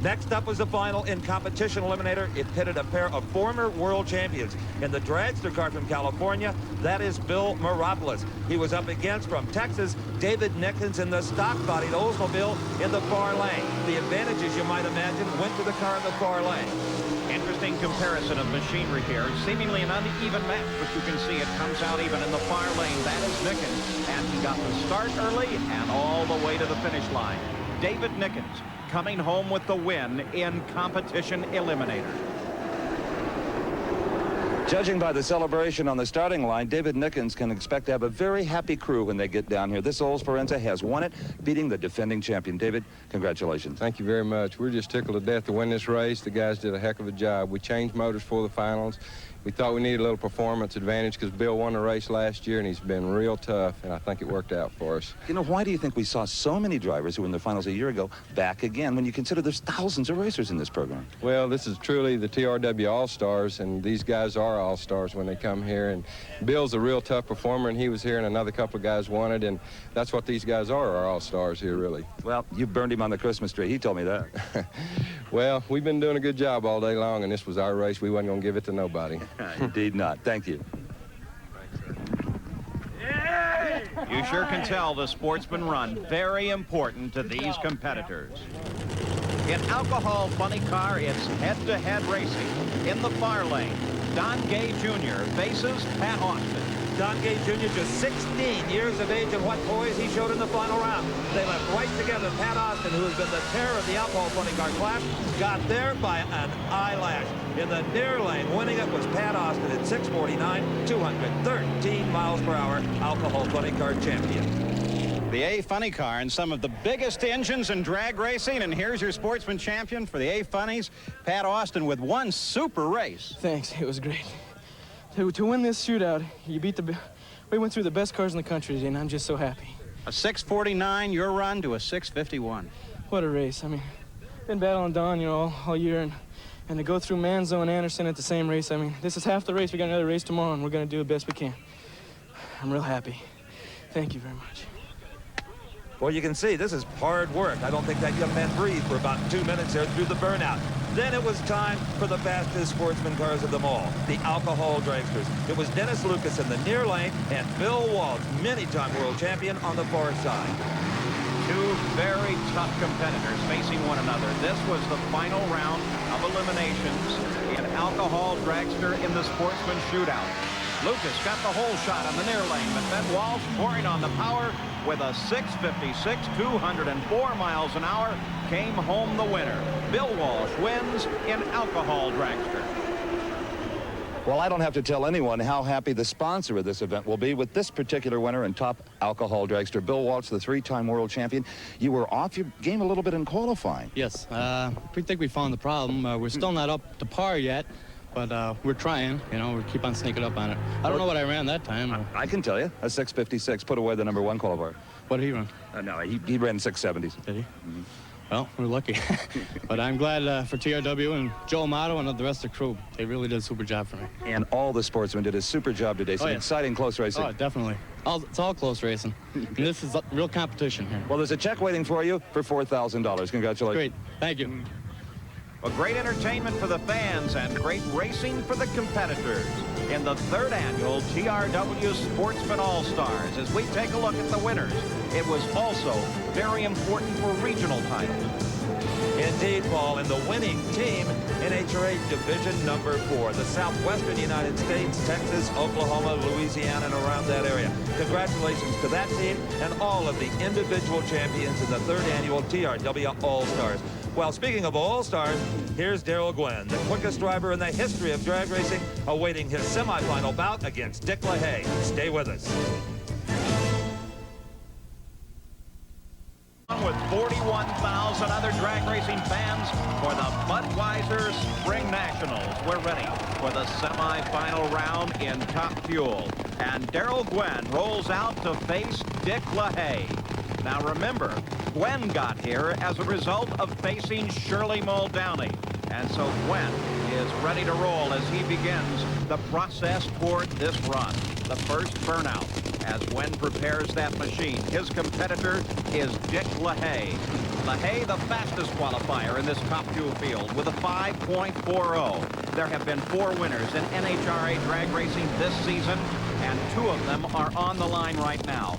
Next up was the final in Competition Eliminator. It pitted a pair of former world champions. In the dragster car from California, that is Bill Meropoulos. He was up against, from Texas, David Nickens in the stock-bodied Oldsmobile in the far lane. The advantages, you might imagine, went to the car in the far lane. Interesting comparison of machinery here. Seemingly an uneven match, but you can see it comes out even in the far lane. That is Nickens, and he got the start early and all the way to the finish line. David Nickens coming home with the win in Competition Eliminator. Judging by the celebration on the starting line, David Nickens can expect to have a very happy crew when they get down here. This Oldsparenza has won it, beating the defending champion. David, congratulations. Thank you very much. We're just tickled to death to win this race. The guys did a heck of a job. We changed motors for the finals. We thought we needed a little performance advantage because Bill won the race last year, and he's been real tough, and I think it worked out for us. You know, why do you think we saw so many drivers who were in the finals a year ago back again when you consider there's thousands of racers in this program? Well, this is truly the TRW All-Stars, and these guys are All-Stars when they come here. And Bill's a real tough performer, and he was here, and another couple of guys won it, and that's what these guys are All-Stars here, really. Well, you burned him on the Christmas tree. He told me that. Well, we've been doing a good job all day long, and this was our race. We wasn't going to give it to nobody. Indeed not. Thank you. You sure can tell the sportsman run very important to these competitors. In alcohol funny car, it's head-to-head racing. In the far lane, Don Gay Jr. faces Pat Austin. Don Gay Jr., just 16 years of age, and what poise he showed in the final round. They left right together. Pat Austin, who has been the terror of the alcohol funny car class, got there by an eyelash. In the near lane, winning it was Pat Austin at 6:49, 213 miles per hour, alcohol funny car champion. The A Funny car and some of the biggest engines in drag racing, and here's your sportsman champion for the A Funnies, Pat Austin, with one super race. Thanks, it was great. To win this shootout, we went through the best cars in the country, and I'm just so happy. A 6:49, your run to a 6:51. What a race. I mean, been battling Don, you know, all year, and to go through Manzo and Anderson at the same race, I mean, this is half the race. We got another race tomorrow, and we're going to do the best we can. I'm real happy. Thank you very much. Well, you can see this is hard work. I don't think that young man breathed for about 2 minutes there through the burnout. Then it was time for the fastest sportsman cars of them all, the alcohol dragsters. It was Dennis Lucas in the near lane and Bill Walsh, many-time world champion, on the far side. Two very tough competitors facing one another. This was the final round of eliminations in alcohol dragster in the sportsman shootout. Lucas got the whole shot on the near lane, but then Walsh pouring on the power with a 6:56, 204 miles an hour, came home the winner. Bill Walsh wins in alcohol dragster. Well, I don't have to tell anyone how happy the sponsor of this event will be with this particular winner and top alcohol dragster, Bill Walsh, the three-time world champion. You were off your game a little bit in qualifying. Yes, we think we found the problem. We're still not up to par yet, but we're trying. You know, we keep on sneaking up on it. I don't know what I ran that time. I can tell you, a 6:56, put away the #1 qualifier. What did he run? No, he ran 6:70s. Did he? Mm-hmm. Well, we're lucky. But I'm glad for TRW and Joe Amato and the rest of the crew. They really did a super job for me. And all the sportsmen did a super job today. Some exciting close racing. Oh, definitely. It's all close racing. And this is real competition here. Well, there's a check waiting for you for $4,000. Congratulations. Great. Thank you. Well, great entertainment for the fans and great racing for the competitors in the third annual TRW Sportsman All-Stars. As we take a look at the winners, it was also very important for regional titles. Indeed, Paul, and the winning team, NHRA Division #4, the Southwestern United States, Texas, Oklahoma, Louisiana, and around that area. Congratulations to that team and all of the individual champions in the third annual TRW All-Stars. Well, speaking of All-Stars, here's Darrell Gwynn, the quickest driver in the history of drag racing, awaiting his semifinal bout against Dick LaHaye. Stay with us. With 41,000 other drag racing fans for the Budweiser Springnationals. We're ready for the semi-final round in Top Fuel. And Darrell Gwynn rolls out to face Dick LaHaye. Now remember, Gwen got here as a result of facing Shirley Muldowney. And so Gwen is ready to roll as he begins the process toward this run. The first burnout as Gwen prepares that machine. His competitor is Dick LaHaye. LaHaye, the fastest qualifier in this Top Fuel field with a 5.40. There have been 4 winners in NHRA drag racing this season, and 2 of them are on the line right now.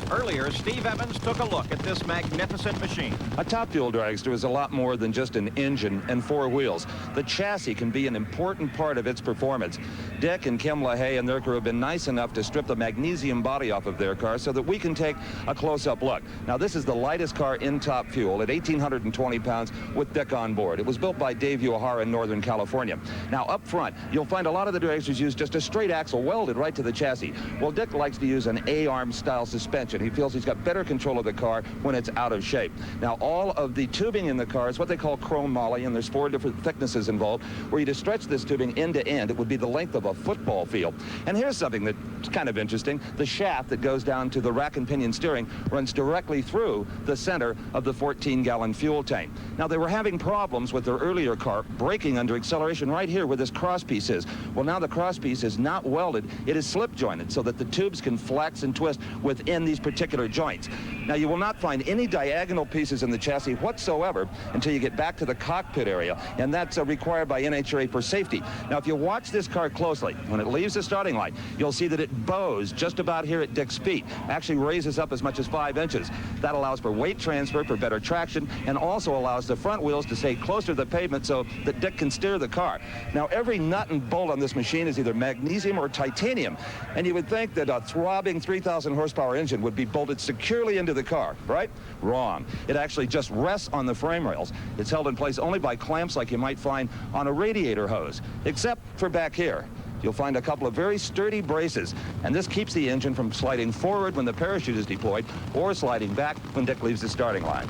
Earlier, Steve Evans took a look at this magnificent machine. A top fuel dragster is a lot more than just an engine and four wheels. The chassis can be an important part of its performance. Dick and Kim LaHaye and their crew have been nice enough to strip the magnesium body off of their car so that we can take a close-up look. Now, this is the lightest car in top fuel at 1,820 pounds with Dick on board. It was built by Dave Uehara in Northern California. Now, up front, you'll find a lot of the dragsters use just a straight axle welded right to the chassis. Well, Dick likes to use an A-arm style suspension. He feels he's got better control of the car when it's out of shape. Now, all of the tubing in the car is what they call chrome moly, and there's 4 different thicknesses involved. Were you to stretch this tubing end to end, it would be the length of a football field. And here's something that's kind of interesting. The shaft that goes down to the rack and pinion steering runs directly through the center of the 14-gallon fuel tank. Now, they were having problems with their earlier car braking under acceleration right here where this crosspiece is. Well, now the crosspiece is not welded. It is slip jointed so that the tubes can flex and twist within these particular joints. Now, you will not find any diagonal pieces in the chassis whatsoever until you get back to the cockpit area, and that's required by NHRA for safety. Now, if you watch this car closely, when it leaves the starting line, you'll see that it bows just about here at Dick's feet, actually raises up as much as 5 inches. That allows for weight transfer, for better traction, and also allows the front wheels to stay closer to the pavement so that Dick can steer the car. Now, every nut and bolt on this machine is either magnesium or titanium, and you would think that a throbbing 3,000 horsepower engine would be bolted securely into the car, right? Wrong. It actually just rests on the frame rails. It's held in place only by clamps like you might find on a radiator hose, except for back here. You'll find a couple of very sturdy braces, and this keeps the engine from sliding forward when the parachute is deployed or sliding back when Dick leaves the starting line.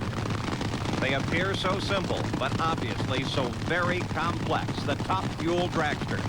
They appear so simple, but obviously so very complex. The top fuel dragster.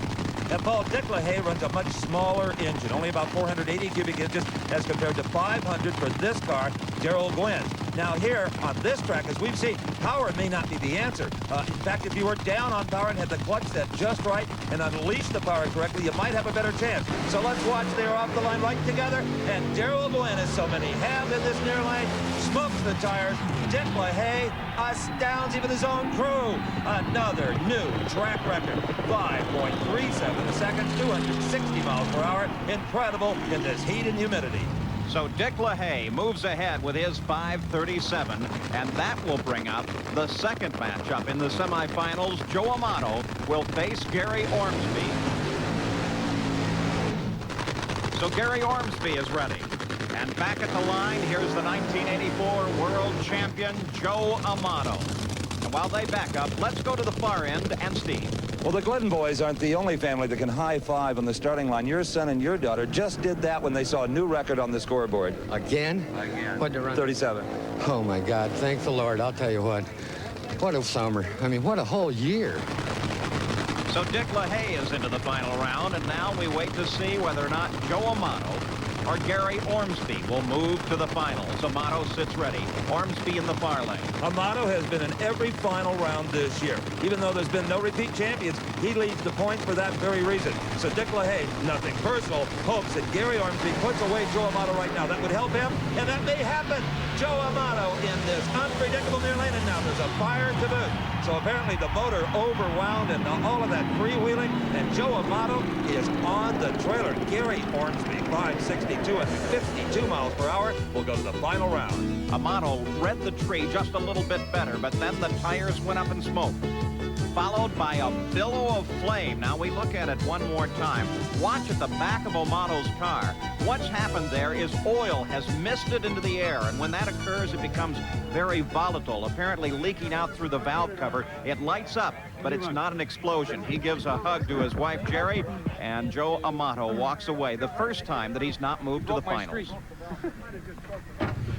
And Paul, Dick LaHaye runs a much smaller engine, only about 480 cubic inches as compared to 500 for this car, Darrell Gwynn. Now here on this track, as we've seen, power may not be the answer. In fact, if you were down on power and had the clutch set just right and unleashed the power correctly, you might have a better chance. So let's watch. They're off the line right together, and Darrell Gwynn, as so many have in this near lane, smokes the tires. Dick LaHaye astounds even his own crew. Another new track record, 5.37 seconds, 260 miles per hour. Incredible in this heat and humidity. So Dick LaHaye moves ahead with his 5:37, and that will bring up the second matchup in the semifinals. Joe Amato will face Gary Ormsby. So Gary Ormsby is ready. And back at the line, here's the 1984 world champion, Joe Amato. And while they back up, let's go to the far end and Steve. Well, the Glidden boys aren't the only family that can high-five on the starting line. Your son and your daughter just did that when they saw a new record on the scoreboard. Again? Again. What'd they run? 37. Oh, my God. Thank the Lord. I'll tell you what. What a summer. I mean, what a whole year. So Dick LaHaye is into the final round, and now we wait to see whether or not Joe Amato or Gary Ormsby will move to the finals. Amato sits ready. Ormsby in the far lane. Amato has been in every final round this year. Even though there's been no repeat champions, he leads the points for that very reason. So Dick LaHaye, nothing personal, hopes that Gary Ormsby puts away Joe Amato right now. That would help him, and that may happen. Joe Amato in this unpredictable near lane, and now there's a fire to boot. So apparently the motor overwound and all of that freewheeling, and Joe Amato is on the trailer. Gary Ormsby, 562 and 52 miles per hour, will go to the final round. Amato read the tree just a little bit better, but then the tires went up in smoke, followed by a billow of flame. Now we look at it one more time. Watch at the back of Amato's car. What's happened there is oil has misted into the air, and when that occurs, it becomes very volatile, apparently leaking out through the valve cover. It lights up, but it's not an explosion. He gives a hug to his wife, Jerry, and Joe Amato walks away. The first time that he's not moved to the finals.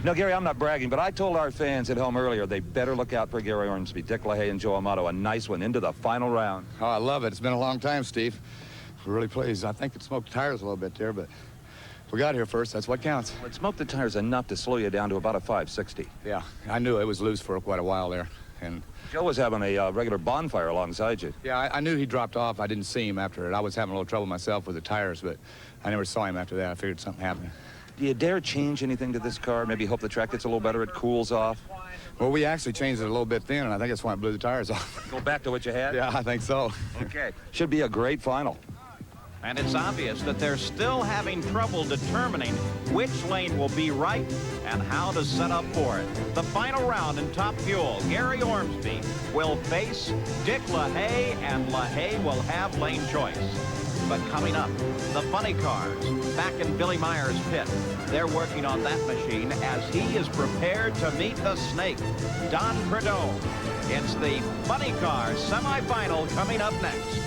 No, Gary, I'm not bragging, but I told our fans at home earlier they better look out for Gary Ormsby. Dick LaHaye and Joe Amato, a nice one into the final round. Oh, I love it. It's been a long time, Steve. We're really pleased. I think it smoked tires a little bit there, but we got here first. That's what counts. Well, it smoked the tires enough to slow you down to about a 560. Yeah, I knew it was loose for quite a while there. And Joe was having a regular bonfire alongside you. Yeah, I knew he dropped off. I didn't see him after it. I was having a little trouble myself with the tires, but I never saw him after that. I figured something happened. Do you dare change anything to this car? Maybe hope the track gets a little better, it cools off? Well, we actually changed it a little bit thin, and I think that's why it blew the tires off. Go back to what you had? Yeah, I think so. Okay. Should be a great final. And it's obvious that they're still having trouble determining which lane will be right and how to set up for it. The final round in Top Fuel, Gary Ormsby will face Dick LaHaye, and LaHaye will have lane choice. But coming up, the funny cars back in Billy Meyer's pit. They're working on that machine as he is prepared to meet the snake, Don Prudhomme. It's the funny car semifinal coming up next.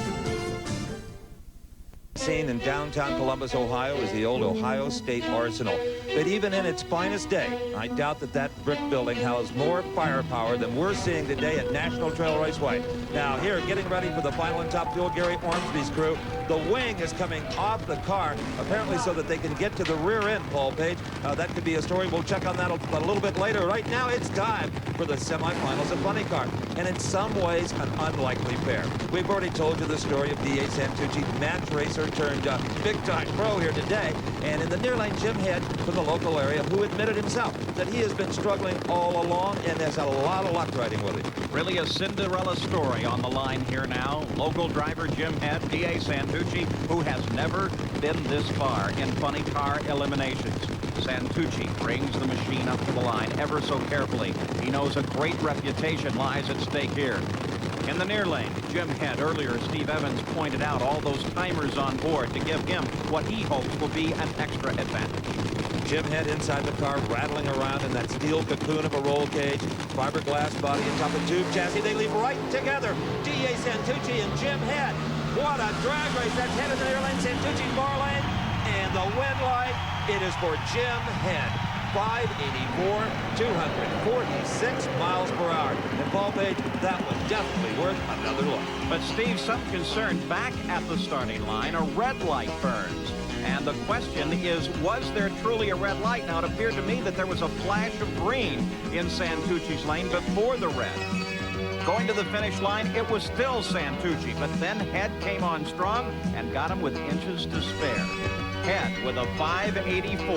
Scene in downtown Columbus, Ohio is the old Ohio State Arsenal. But even in its finest day, I doubt that that brick building housed more firepower than we're seeing today at National Trail Raceway. Now here, getting ready for the final in Top Fuel, Gary Ormsby's crew. The wing is coming off the car, apparently so that they can get to the rear end, Paul Page. That could be a story. We'll check on that a little bit later. Right now, it's time for the semifinals of Funny Car. And in some ways, an unlikely pair. We've already told you the story of D.A. Santucci, match racer turned big-time pro here today. And in the near lane, Jim Head from the local area, who admitted himself that he has been struggling all along and has had a lot of luck riding with him. Really a Cinderella story on the line here now. Local driver Jim Head, D.A. Santucci, who has never been this far in funny car eliminations. Santucci brings the machine up to the line ever so carefully. He knows a great reputation lies at stake here. In the near lane, Jim Head, earlier Steve Evans pointed out all those timers on board to give him what he hopes will be an extra advantage. Jim Head inside the car, rattling around in that steel cocoon of a roll cage, fiberglass body atop a tube chassis. They leave right together. D.A. Santucci and Jim Head. What a drag race. That's Head in the near lane, Santucci's far lane, and the wind light, it is for Jim Head. 584, 246 miles per hour. And Paul Page, that was definitely worth another look. But Steve, some concern back at the starting line, a red light burns. And the question is, was there truly a red light? Now, it appeared to me that there was a flash of green in Santucci's lane before the red. Going to the finish line, it was still Santucci, but then Head came on strong and got him with inches to spare. Head with a 584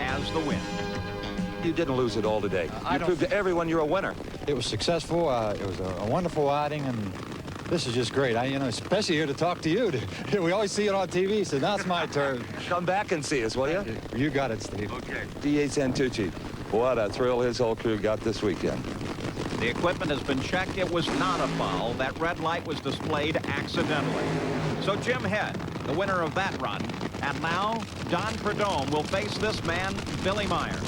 as the win. You didn't lose it all today. You proved to everyone you're a winner. It was successful. It was a wonderful outing, and this is just great. Especially here to talk to you. We always see it on TV, so now it's my turn. Come back and see us, will you? You got it, Steve. Okay. D.A. Santucci, what a thrill his whole crew got this weekend. The equipment has been checked. It was not a foul. That red light was displayed accidentally. So Jim Head, the winner of that run. And now, Don Prudhomme will face this man, Billy Meyer.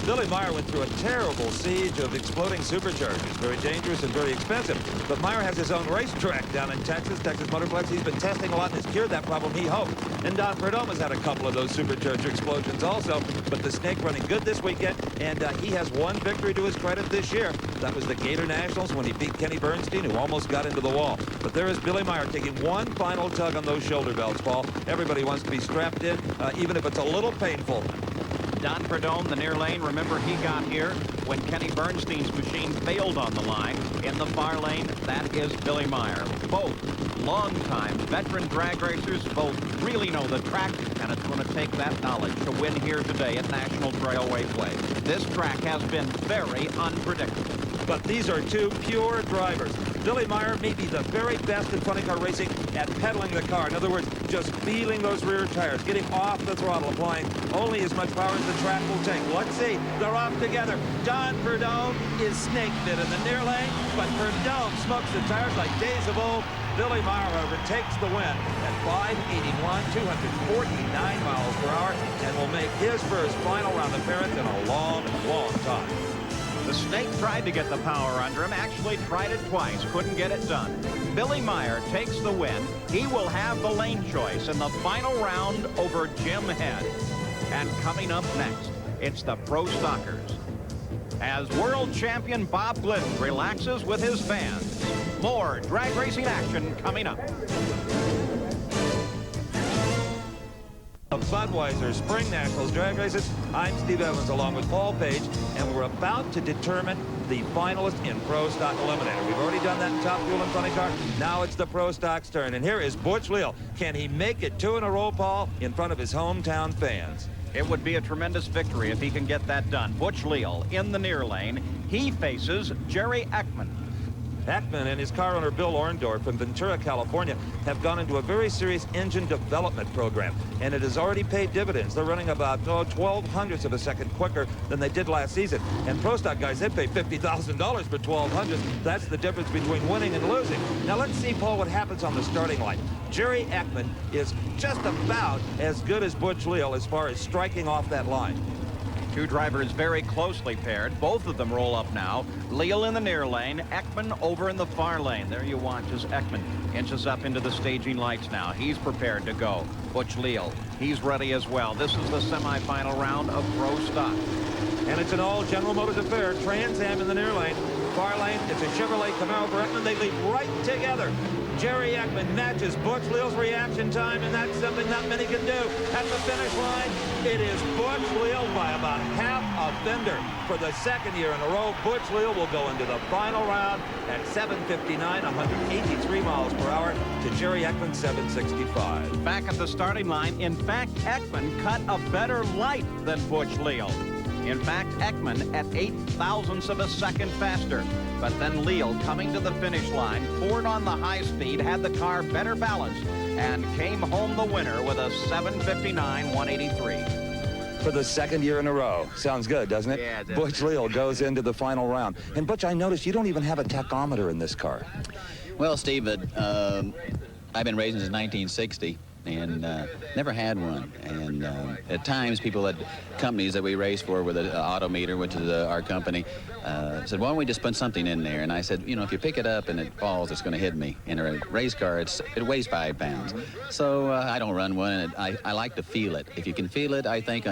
Billy Meyer went through a terrible siege of exploding superchargers. Very dangerous and very expensive. But Meyer has his own racetrack down in Texas Motorplex. He's been testing a lot and has cured that problem, he hoped. And Don Prudhomme has had a couple of those supercharger explosions also. But the snake running good this weekend, and he has one victory to his credit this year. That was the Gator Nationals when he beat Kenny Bernstein, who almost got into the wall. But there is Billy Meyer taking one final tug on those shoulder belts, Paul. Everybody wants to be strapped in, even if it's a little painful. Don Prudhomme, the near lane, remember he got here when Kenny Bernstein's machine failed on the line. In the far lane, that is Billy Meyer. Both long-time veteran drag racers, both really know the track, and it's going to take that knowledge to win here today at National Trail Raceway. This track has been very unpredictable. But these are two pure drivers. Billy Meyer may be the very best in funny car racing at pedaling the car. In other words, just feeling those rear tires, getting off the throttle, applying only as much power as the track will take. Let's see. They're off together. Don Prudhomme is snake bit in the near lane, but Prudhomme smokes the tires like days of old. Billy Meyer, however, takes the win at 581, 249 miles per hour, and will make his first final round appearance in a long, long time. The snake tried to get the power under him, actually tried it twice, couldn't get it done. Billy Meyer takes the win. He will have the lane choice in the final round over Jim Head. And coming up next, it's the Pro Stockers. As world champion Bob Glidden relaxes with his fans. More drag racing action coming up. The Budweiser Springnationals drag races. I'm Steve Evans along with Paul Page, and we're about to determine the finalist in Pro Stock Eliminator. We've already done that in Top Fuel and Funny Car. Now it's the Pro Stock's turn, and here is Butch Leal. Can he make it two in a row, Paul, in front of his hometown fans? It would be a tremendous victory if he can get that done. Butch Leal in the near lane. He faces Jerry Eckman. Ekman and his car owner Bill Orndorff from Ventura, California, have gone into a very serious engine development program, and it has already paid dividends. They're running about 12 hundredths of a second quicker than they did last season. And Pro Stock guys, they pay $50,000 for 12 hundredths. That's the difference between winning and losing. Now let's see, Paul, what happens on the starting line. Jerry Ekman is just about as good as Butch Leal as far as striking off that line. Two drivers very closely paired. Both of them roll up now. Leal in the near lane, Ekman over in the far lane. There you watch as Ekman inches up into the staging lights now. He's prepared to go. Butch Leal, he's ready as well. This is the semifinal round of Pro Stock. And it's an all General Motors affair. Trans Am in the near lane. Far lane, it's a Chevrolet Camaro for Ekman. They lead right together. Jerry Ekman matches Butch Leal's reaction time, and that's something not many can do. At the finish line, it is Butch Leal by about half a fender. For the second year in a row, Butch Leal will go into the final round at 7:59, 183 miles per hour to Jerry Ekman 765. Back at the starting line, in fact, Ekman cut a better light than Butch Leal. In fact, Ekman at 8 thousandths of a second faster. But then Leal, coming to the finish line, poured on the high speed, had the car better balanced, and came home the winner with a 7:59, 183. For the second year in a row. Sounds good, doesn't it? Yeah, it does. Butch Leal goes into the final round. And Butch, I noticed you don't even have a tachometer in this car. Well, Steve, I've been racing since 1960. And never had one. And at times, people at companies that we race for with an Autometer, which is our company, said, why don't we just put something in there? And I said, you know, if you pick it up and it falls, it's going to hit me. In a race car, it weighs 5 pounds. So I don't run one, and I like to feel it. If you can feel it, I think,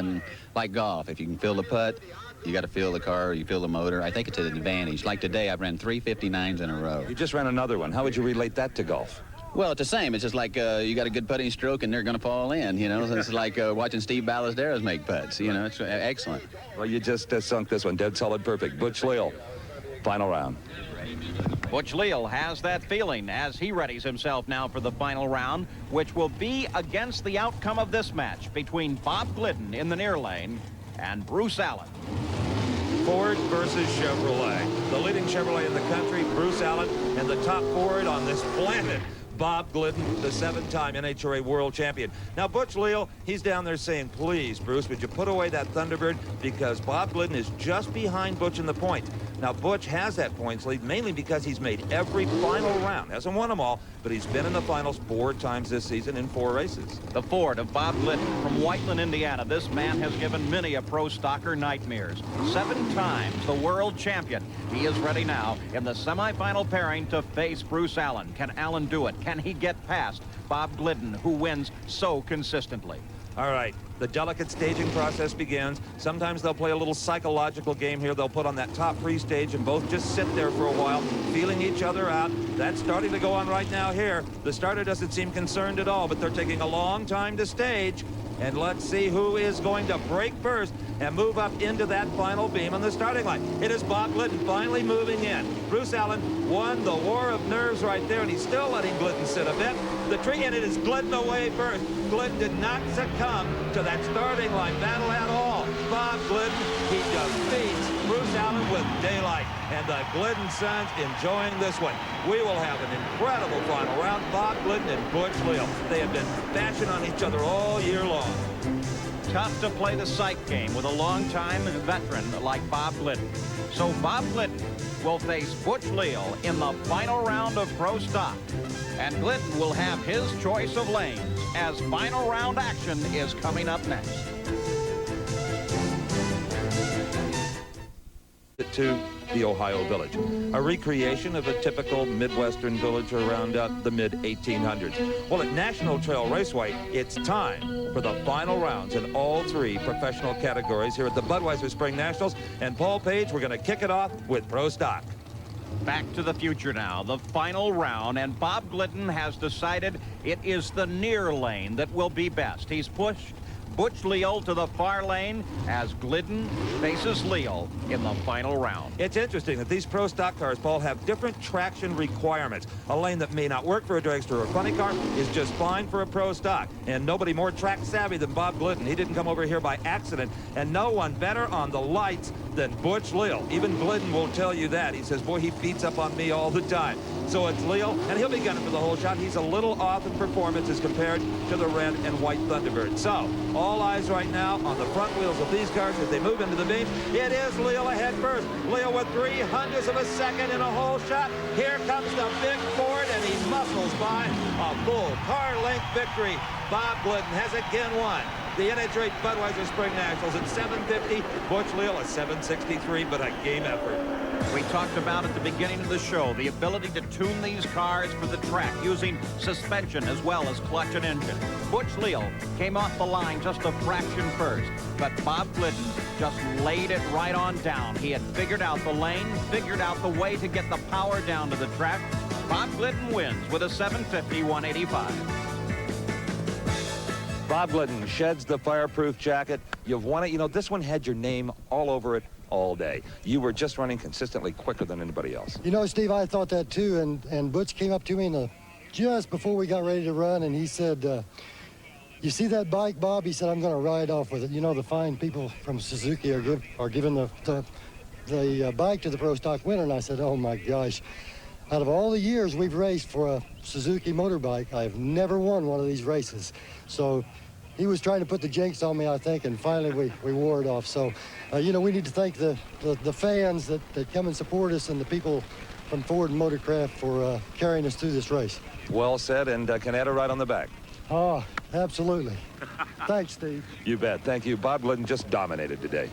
like golf, if you can feel the putt, you got to feel the car, you feel the motor. I think it's an advantage. Like today, I've ran 3 59s in a row. You just ran another one. How would you relate that to golf? Well, it's the same. It's just like you got a good putting stroke and they're going to fall in, you know. So it's like watching Steve Ballesteros make putts, you know. It's excellent. Well, you just sunk this one. Dead solid perfect. Butch Leal, final round. Butch Leal has that feeling as he readies himself now for the final round, which will be against the outcome of this match between Bob Glidden in the near lane and Bruce Allen. Ford versus Chevrolet. The leading Chevrolet in the country, Bruce Allen, and the top Ford on this planet, Bob Glidden, the 7-time NHRA world champion. Now, Butch Leal, he's down there saying, please, Bruce, would you put away that Thunderbird? Because Bob Glidden is just behind Butch in the points. Now, Butch has that points lead mainly because he's made every final round. Hasn't won them all, but he's been in the finals 4 times this season in 4 races. The Ford of Bob Glidden from Whiteland, Indiana. This man has given many a pro stocker nightmares. 7 times the world champion. He is ready now in the semifinal pairing to face Bruce Allen. Can Allen do it? Can he get past Bob Glidden, who wins so consistently? All right, the delicate staging process begins. Sometimes they'll play a little psychological game here. They'll put on that top free stage and both just sit there for a while, feeling each other out. That's starting to go on right now here. The starter doesn't seem concerned at all, but they're taking a long time to stage. And let's see who is going to break first and move up into that final beam on the starting line. It is Bob Glidden finally moving in. Bruce Allen won the war of nerves right there, and he's still letting Glidden sit a bit. The tree, and it is Glidden away first. Glidden did not succumb to that starting line battle at all. Bob Glidden, he defeats Bruce Allen with daylight. And the Glidden sons enjoying this one. We will have an incredible final round. Bob Glidden and Butch Leal. They have been bashing on each other all year long. Tough to play the psych game with a long-time veteran like Bob Glidden. So Bob Glidden will face Butch Leal in the final round of Pro Stock. And Glidden will have his choice of lanes as final round action is coming up next. To the Ohio Village, a recreation of a typical Midwestern village around the mid-1800s. Well, at National Trail Raceway, it's time for the final rounds in all 3 professional categories here at the Budweiser Spring Nationals. And Paul Page, we're going to kick it off with Pro Stock. Back to the future now, the final round, and Bob Glidden has decided it is the near lane that will be best. He's pushed Butch Leal to the far lane as Glidden faces Leal in the final round. It's interesting that these pro stock cars, Paul, have different traction requirements. A lane that may not work for a dragster or a funny car is just fine for a pro stock. And nobody more track savvy than Bob Glidden. He didn't come over here by accident. And no one better on the lights than Butch Leal. Even Glidden will tell you that. He says, boy, he beats up on me all the time. So it's Leal, and he'll be gunning for the whole shot. He's a little off in performance as compared to the red and white Thunderbird. So all eyes right now on the front wheels of these cars as they move into the beam. It is Leal ahead first. Leal with 3/100ths of a second in a whole shot. Here comes the big Ford, and he muscles by a full car length victory. Bob Glidden has again won the NHRA Budweiser Spring Nationals at 750. Butch Leal at 763, but a game effort. We talked about at the beginning of the show the ability to tune these cars for the track using suspension as well as clutch and engine. Butch Leal came off the line just a fraction first, but Bob Glidden just laid it right on down. He had figured out the lane, figured out the way to get the power down to the track. Bob Glidden wins with a 750-185. Bob Glidden sheds the fireproof jacket. You've won it. You know, this one had your name all over it all day. You were just running consistently quicker than anybody else. You know, Steve, I thought that too, and Butch came up to me just before we got ready to run, and he said, you see that bike, Bob? He said, I'm going to ride off with it. You know, the fine people from Suzuki are giving the bike to the Pro Stock winner, and I said, oh my gosh. Out of all the years we've raced for a Suzuki motorbike, I've never won one of these races. So he was trying to put the jinx on me, I think, and finally we wore it off. So, you know, we need to thank the fans that come and support us and the people from Ford and Motorcraft for carrying us through this race. Well said, and Canetta right on the back. Oh, absolutely. Thanks, Steve. You bet. Thank you. Bob Glidden just dominated today.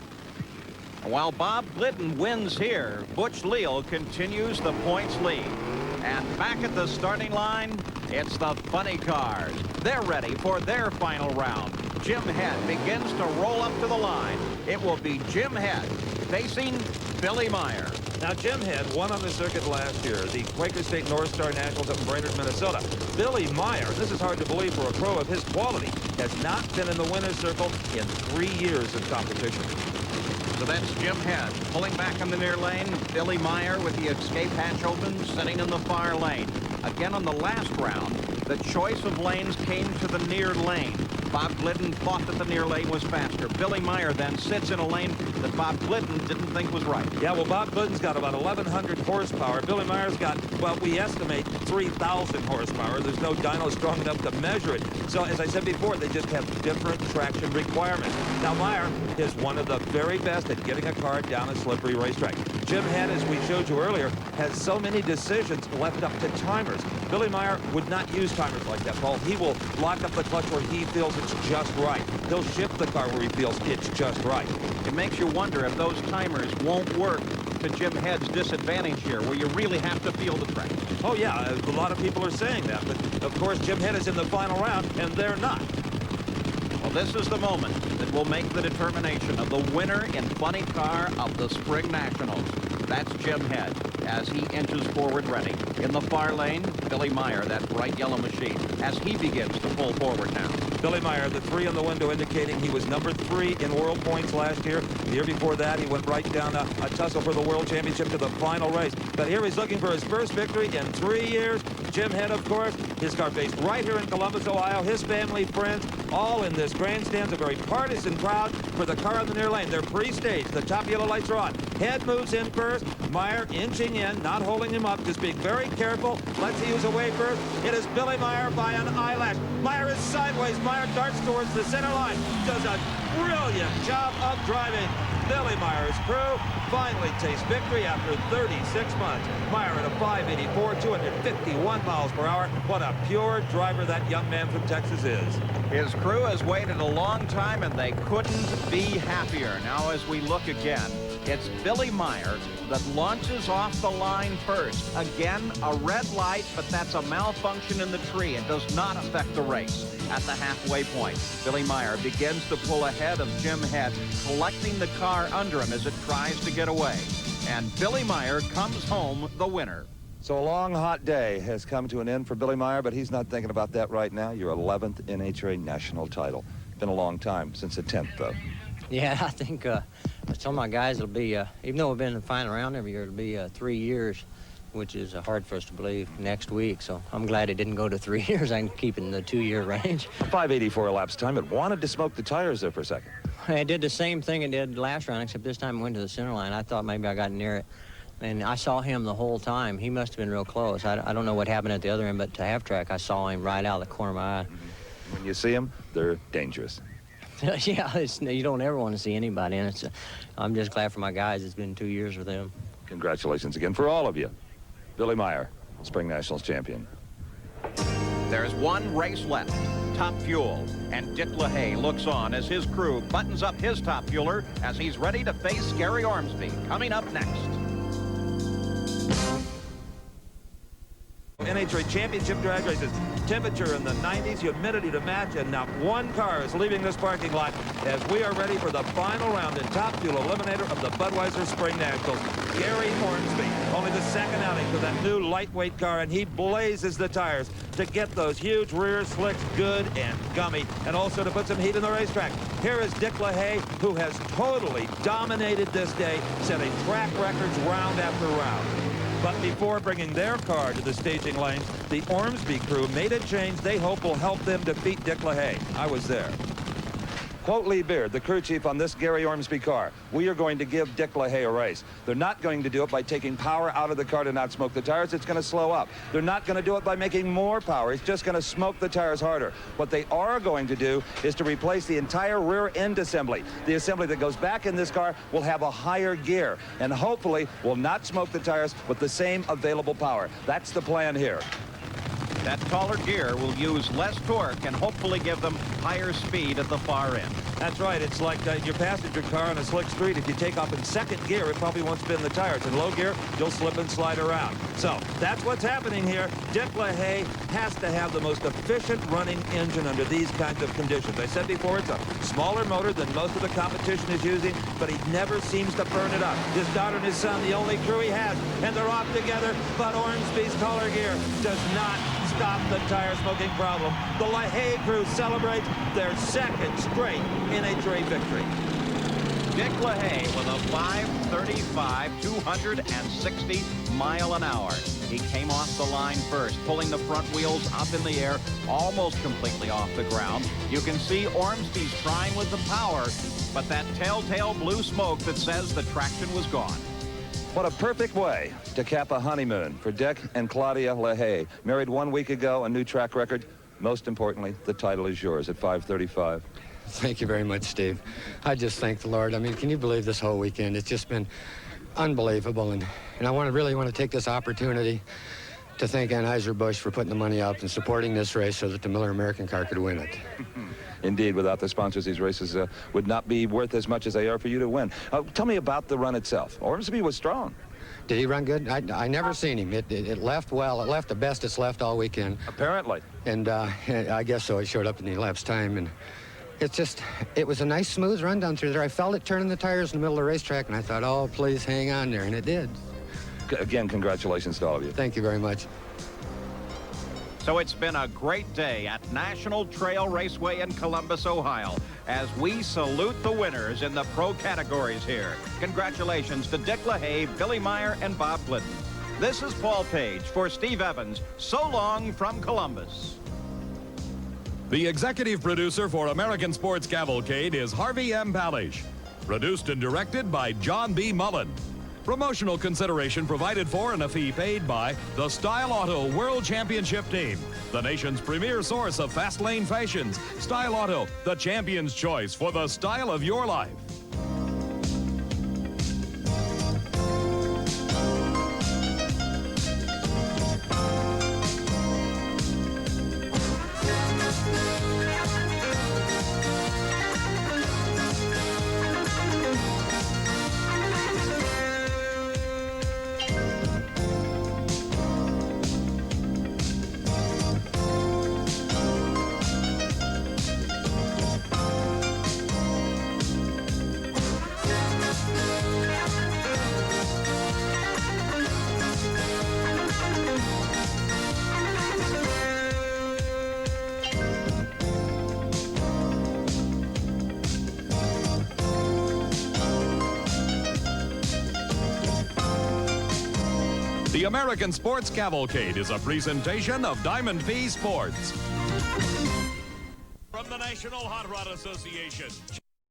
While Bob Glidden wins here, Butch Leal continues the points lead. And back at the starting line, it's the funny cars. They're ready for their final round. Jim Head begins to roll up to the line. It will be Jim Head facing Billy Meyer. Now, Jim Head won on the circuit last year, the Quaker State North Star Nationals up in Brainerd, Minnesota. Billy Meyer, this is hard to believe for a pro of his quality, has not been in the winner's circle in 3 years of competition. So that's Jim Head pulling back in the near lane. Billy Meyer with the escape hatch open, sitting in the far lane. Again on the last round, the choice of lanes came to the near lane. Bob Glidden thought that the near lane was faster. Billy Meyer then sits in a lane that Bob Glidden didn't think was right. Yeah, well, Bob Glidden's got about 1,100 horsepower. Billy Meyer's got, well, we estimate 3,000 horsepower. There's no dyno strong enough to measure it. So, as I said before, they just have different traction requirements. Now, Meyer is one of the very best at getting a car down a slippery racetrack. Jim Head, as we showed you earlier, has so many decisions left up to timers. Billy Meyer would not use timers like that, Paul. He will lock up the clutch where he feels it's just right. He'll shift the car where he feels it's just right. It makes you wonder if those timers won't work to Jim Head's disadvantage here, where you really have to feel the track. Oh, yeah, a lot of people are saying that, but of course Jim Head is in the final round, and they're not. Well, this is the moment that will make the determination of the winner in funny car of the Spring Nationals. That's Jim Head as he inches forward ready. In the far lane, Billy Meyer, that bright yellow machine, as he begins to pull forward now. Billy Meyer, the 3 on the window indicating he was number 3 in world points last year. The year before that, he went right down a tussle for the world championship to the final race. But here he's looking for his first victory in 3 years. Jim Head, of course, his car based right here in Columbus, Ohio. His family, friends, all in this grandstand. A very partisan crowd for the car on the near lane. They're pre-staged. The top yellow lights are on. Head moves in first. Meyer inching in, not holding him up, just being very careful. Lets he use away first. It is Billy Meyer by an eyelash. Meyer is sideways. Meyer darts towards the center line. Does a brilliant job of driving. Billy Meyer's crew finally tastes victory after 36 months. Meyer at a 584, 251 miles per hour. What a pure driver that young man from Texas is. His crew has waited a long time, and they couldn't be happier. Now, as we look again, it's Billy Meyer that launches off the line first. Again, a red light, but that's a malfunction in the tree. It does not affect the race. At the halfway point, Billy Meyer begins to pull ahead of Jim Head, collecting the car under him as it tries to get away. And Billy Meyer comes home the winner. So a long, hot day has come to an end for Billy Meyer, but he's not thinking about that right now. Your 11th NHRA national title. Been a long time since the 10th, though. Yeah, I think I told my guys it'll be, even though we've been in the final round every year, it'll be 3 years, which is hard for us to believe next week. So I'm glad it didn't go to 3 years. I can keep it in the 2-year range. 584 elapsed time. It wanted to smoke the tires there for a second. it did the same thing it did last round, except this time it went to the center line. I thought maybe I got near it. And I saw him the whole time. He must have been real close. I don't know what happened at the other end, but to half track, I saw him right out of the corner of my eye. When you see them, they're dangerous. Yeah, you don't ever want to see anybody, and I'm just glad for my guys. It's been 2 years with them. Congratulations again for all of you. Billy Meyer, Spring Nationals champion. There's one race left, Top Fuel, and Dick LaHaye looks on as his crew buttons up his top fueler as he's ready to face Gary Ormsby. Coming up next. NHRA championship drag races. Temperature in the 90s, humidity to match, and not one car is leaving this parking lot as we are ready for the final round in Top Fuel Eliminator of the Budweiser Spring Nationals. Gary Ormsby, only the second outing for that new lightweight car, and he blazes the tires to get those huge rear slicks good and gummy, and also to put some heat in the racetrack. Here is Dick LaHaye, who has totally dominated this day, setting track records round after round. But before bringing their car to the staging lanes, the Ormsby crew made a change they hope will help them defeat Dick LaHaye. I was there. Quote Lee Beard, the crew chief on this Gary Ormsby car, we are going to give Dick LaHaye a race. They're not going to do it by taking power out of the car to not smoke the tires. It's going to slow up. They're not going to do it by making more power. It's just going to smoke the tires harder. What they are going to do is to replace the entire rear end assembly. The assembly that goes back in this car will have a higher gear and hopefully will not smoke the tires with the same available power. That's the plan here. That taller gear will use less torque and hopefully give them higher speed at the far end. That's right. It's like your passenger car on a slick street. If you take off in second gear, it probably won't spin the tires. In low gear, you'll slip and slide around. So that's what's happening here. Dick LaHaye has to have the most efficient running engine under these kinds of conditions. I said before, it's a smaller motor than most of the competition is using, but he never seems to burn it up. His daughter and his son, the only crew he has, and they're off together, but Ormsby's taller gear does not stop the tire smoking problem. The LaHaye crew celebrates their second straight NHRA victory. Dick LaHaye with a 5:35, 260 mile an hour. He came off the line first, pulling the front wheels up in the air, almost completely off the ground. You can see Ormsby's trying with the power, but that telltale blue smoke that says the traction was gone. What a perfect way to cap a honeymoon for Dick and Claudia LaHaye. Married 1 week ago, a new track record. Most importantly, the title is yours at 5:35. Thank you very much, Steve. I just thank the Lord. I mean, can you believe this whole weekend? It's just been unbelievable. And I really want to take this opportunity to thank Anheuser-Busch for putting the money up and supporting this race so that the Miller American car could win it. Indeed, without the sponsors, these races would not be worth as much as they are for you to win. Tell me about the run itself. Ormsby was strong. Did he run good? I never seen him. It left well. It left the best it's left all weekend. Apparently. And I guess so. It showed up in the elapsed time. And it was a nice, smooth run down through there. I felt it turning the tires in the middle of the racetrack, and I thought, oh, please hang on there. And it did. Again, congratulations to all of you. Thank you very much. So it's been a great day at National Trail Raceway in Columbus, Ohio, as we salute the winners in the pro categories here. Congratulations to Dick LaHaye, Billy Meyer, and Bob Glidden. This is Paul Page for Steve Evans. So long from Columbus. The executive producer for American Sports Cavalcade is Harvey M. Palish. Produced and directed by John B. Mullen. Promotional consideration provided for and a fee paid by the Style Auto World Championship Team, the nation's premier source of fast lane fashions. Style Auto, the champion's choice for the style of your life. The American Sports Cavalcade is a presentation of Diamond P Sports. From the National Hot Rod Association.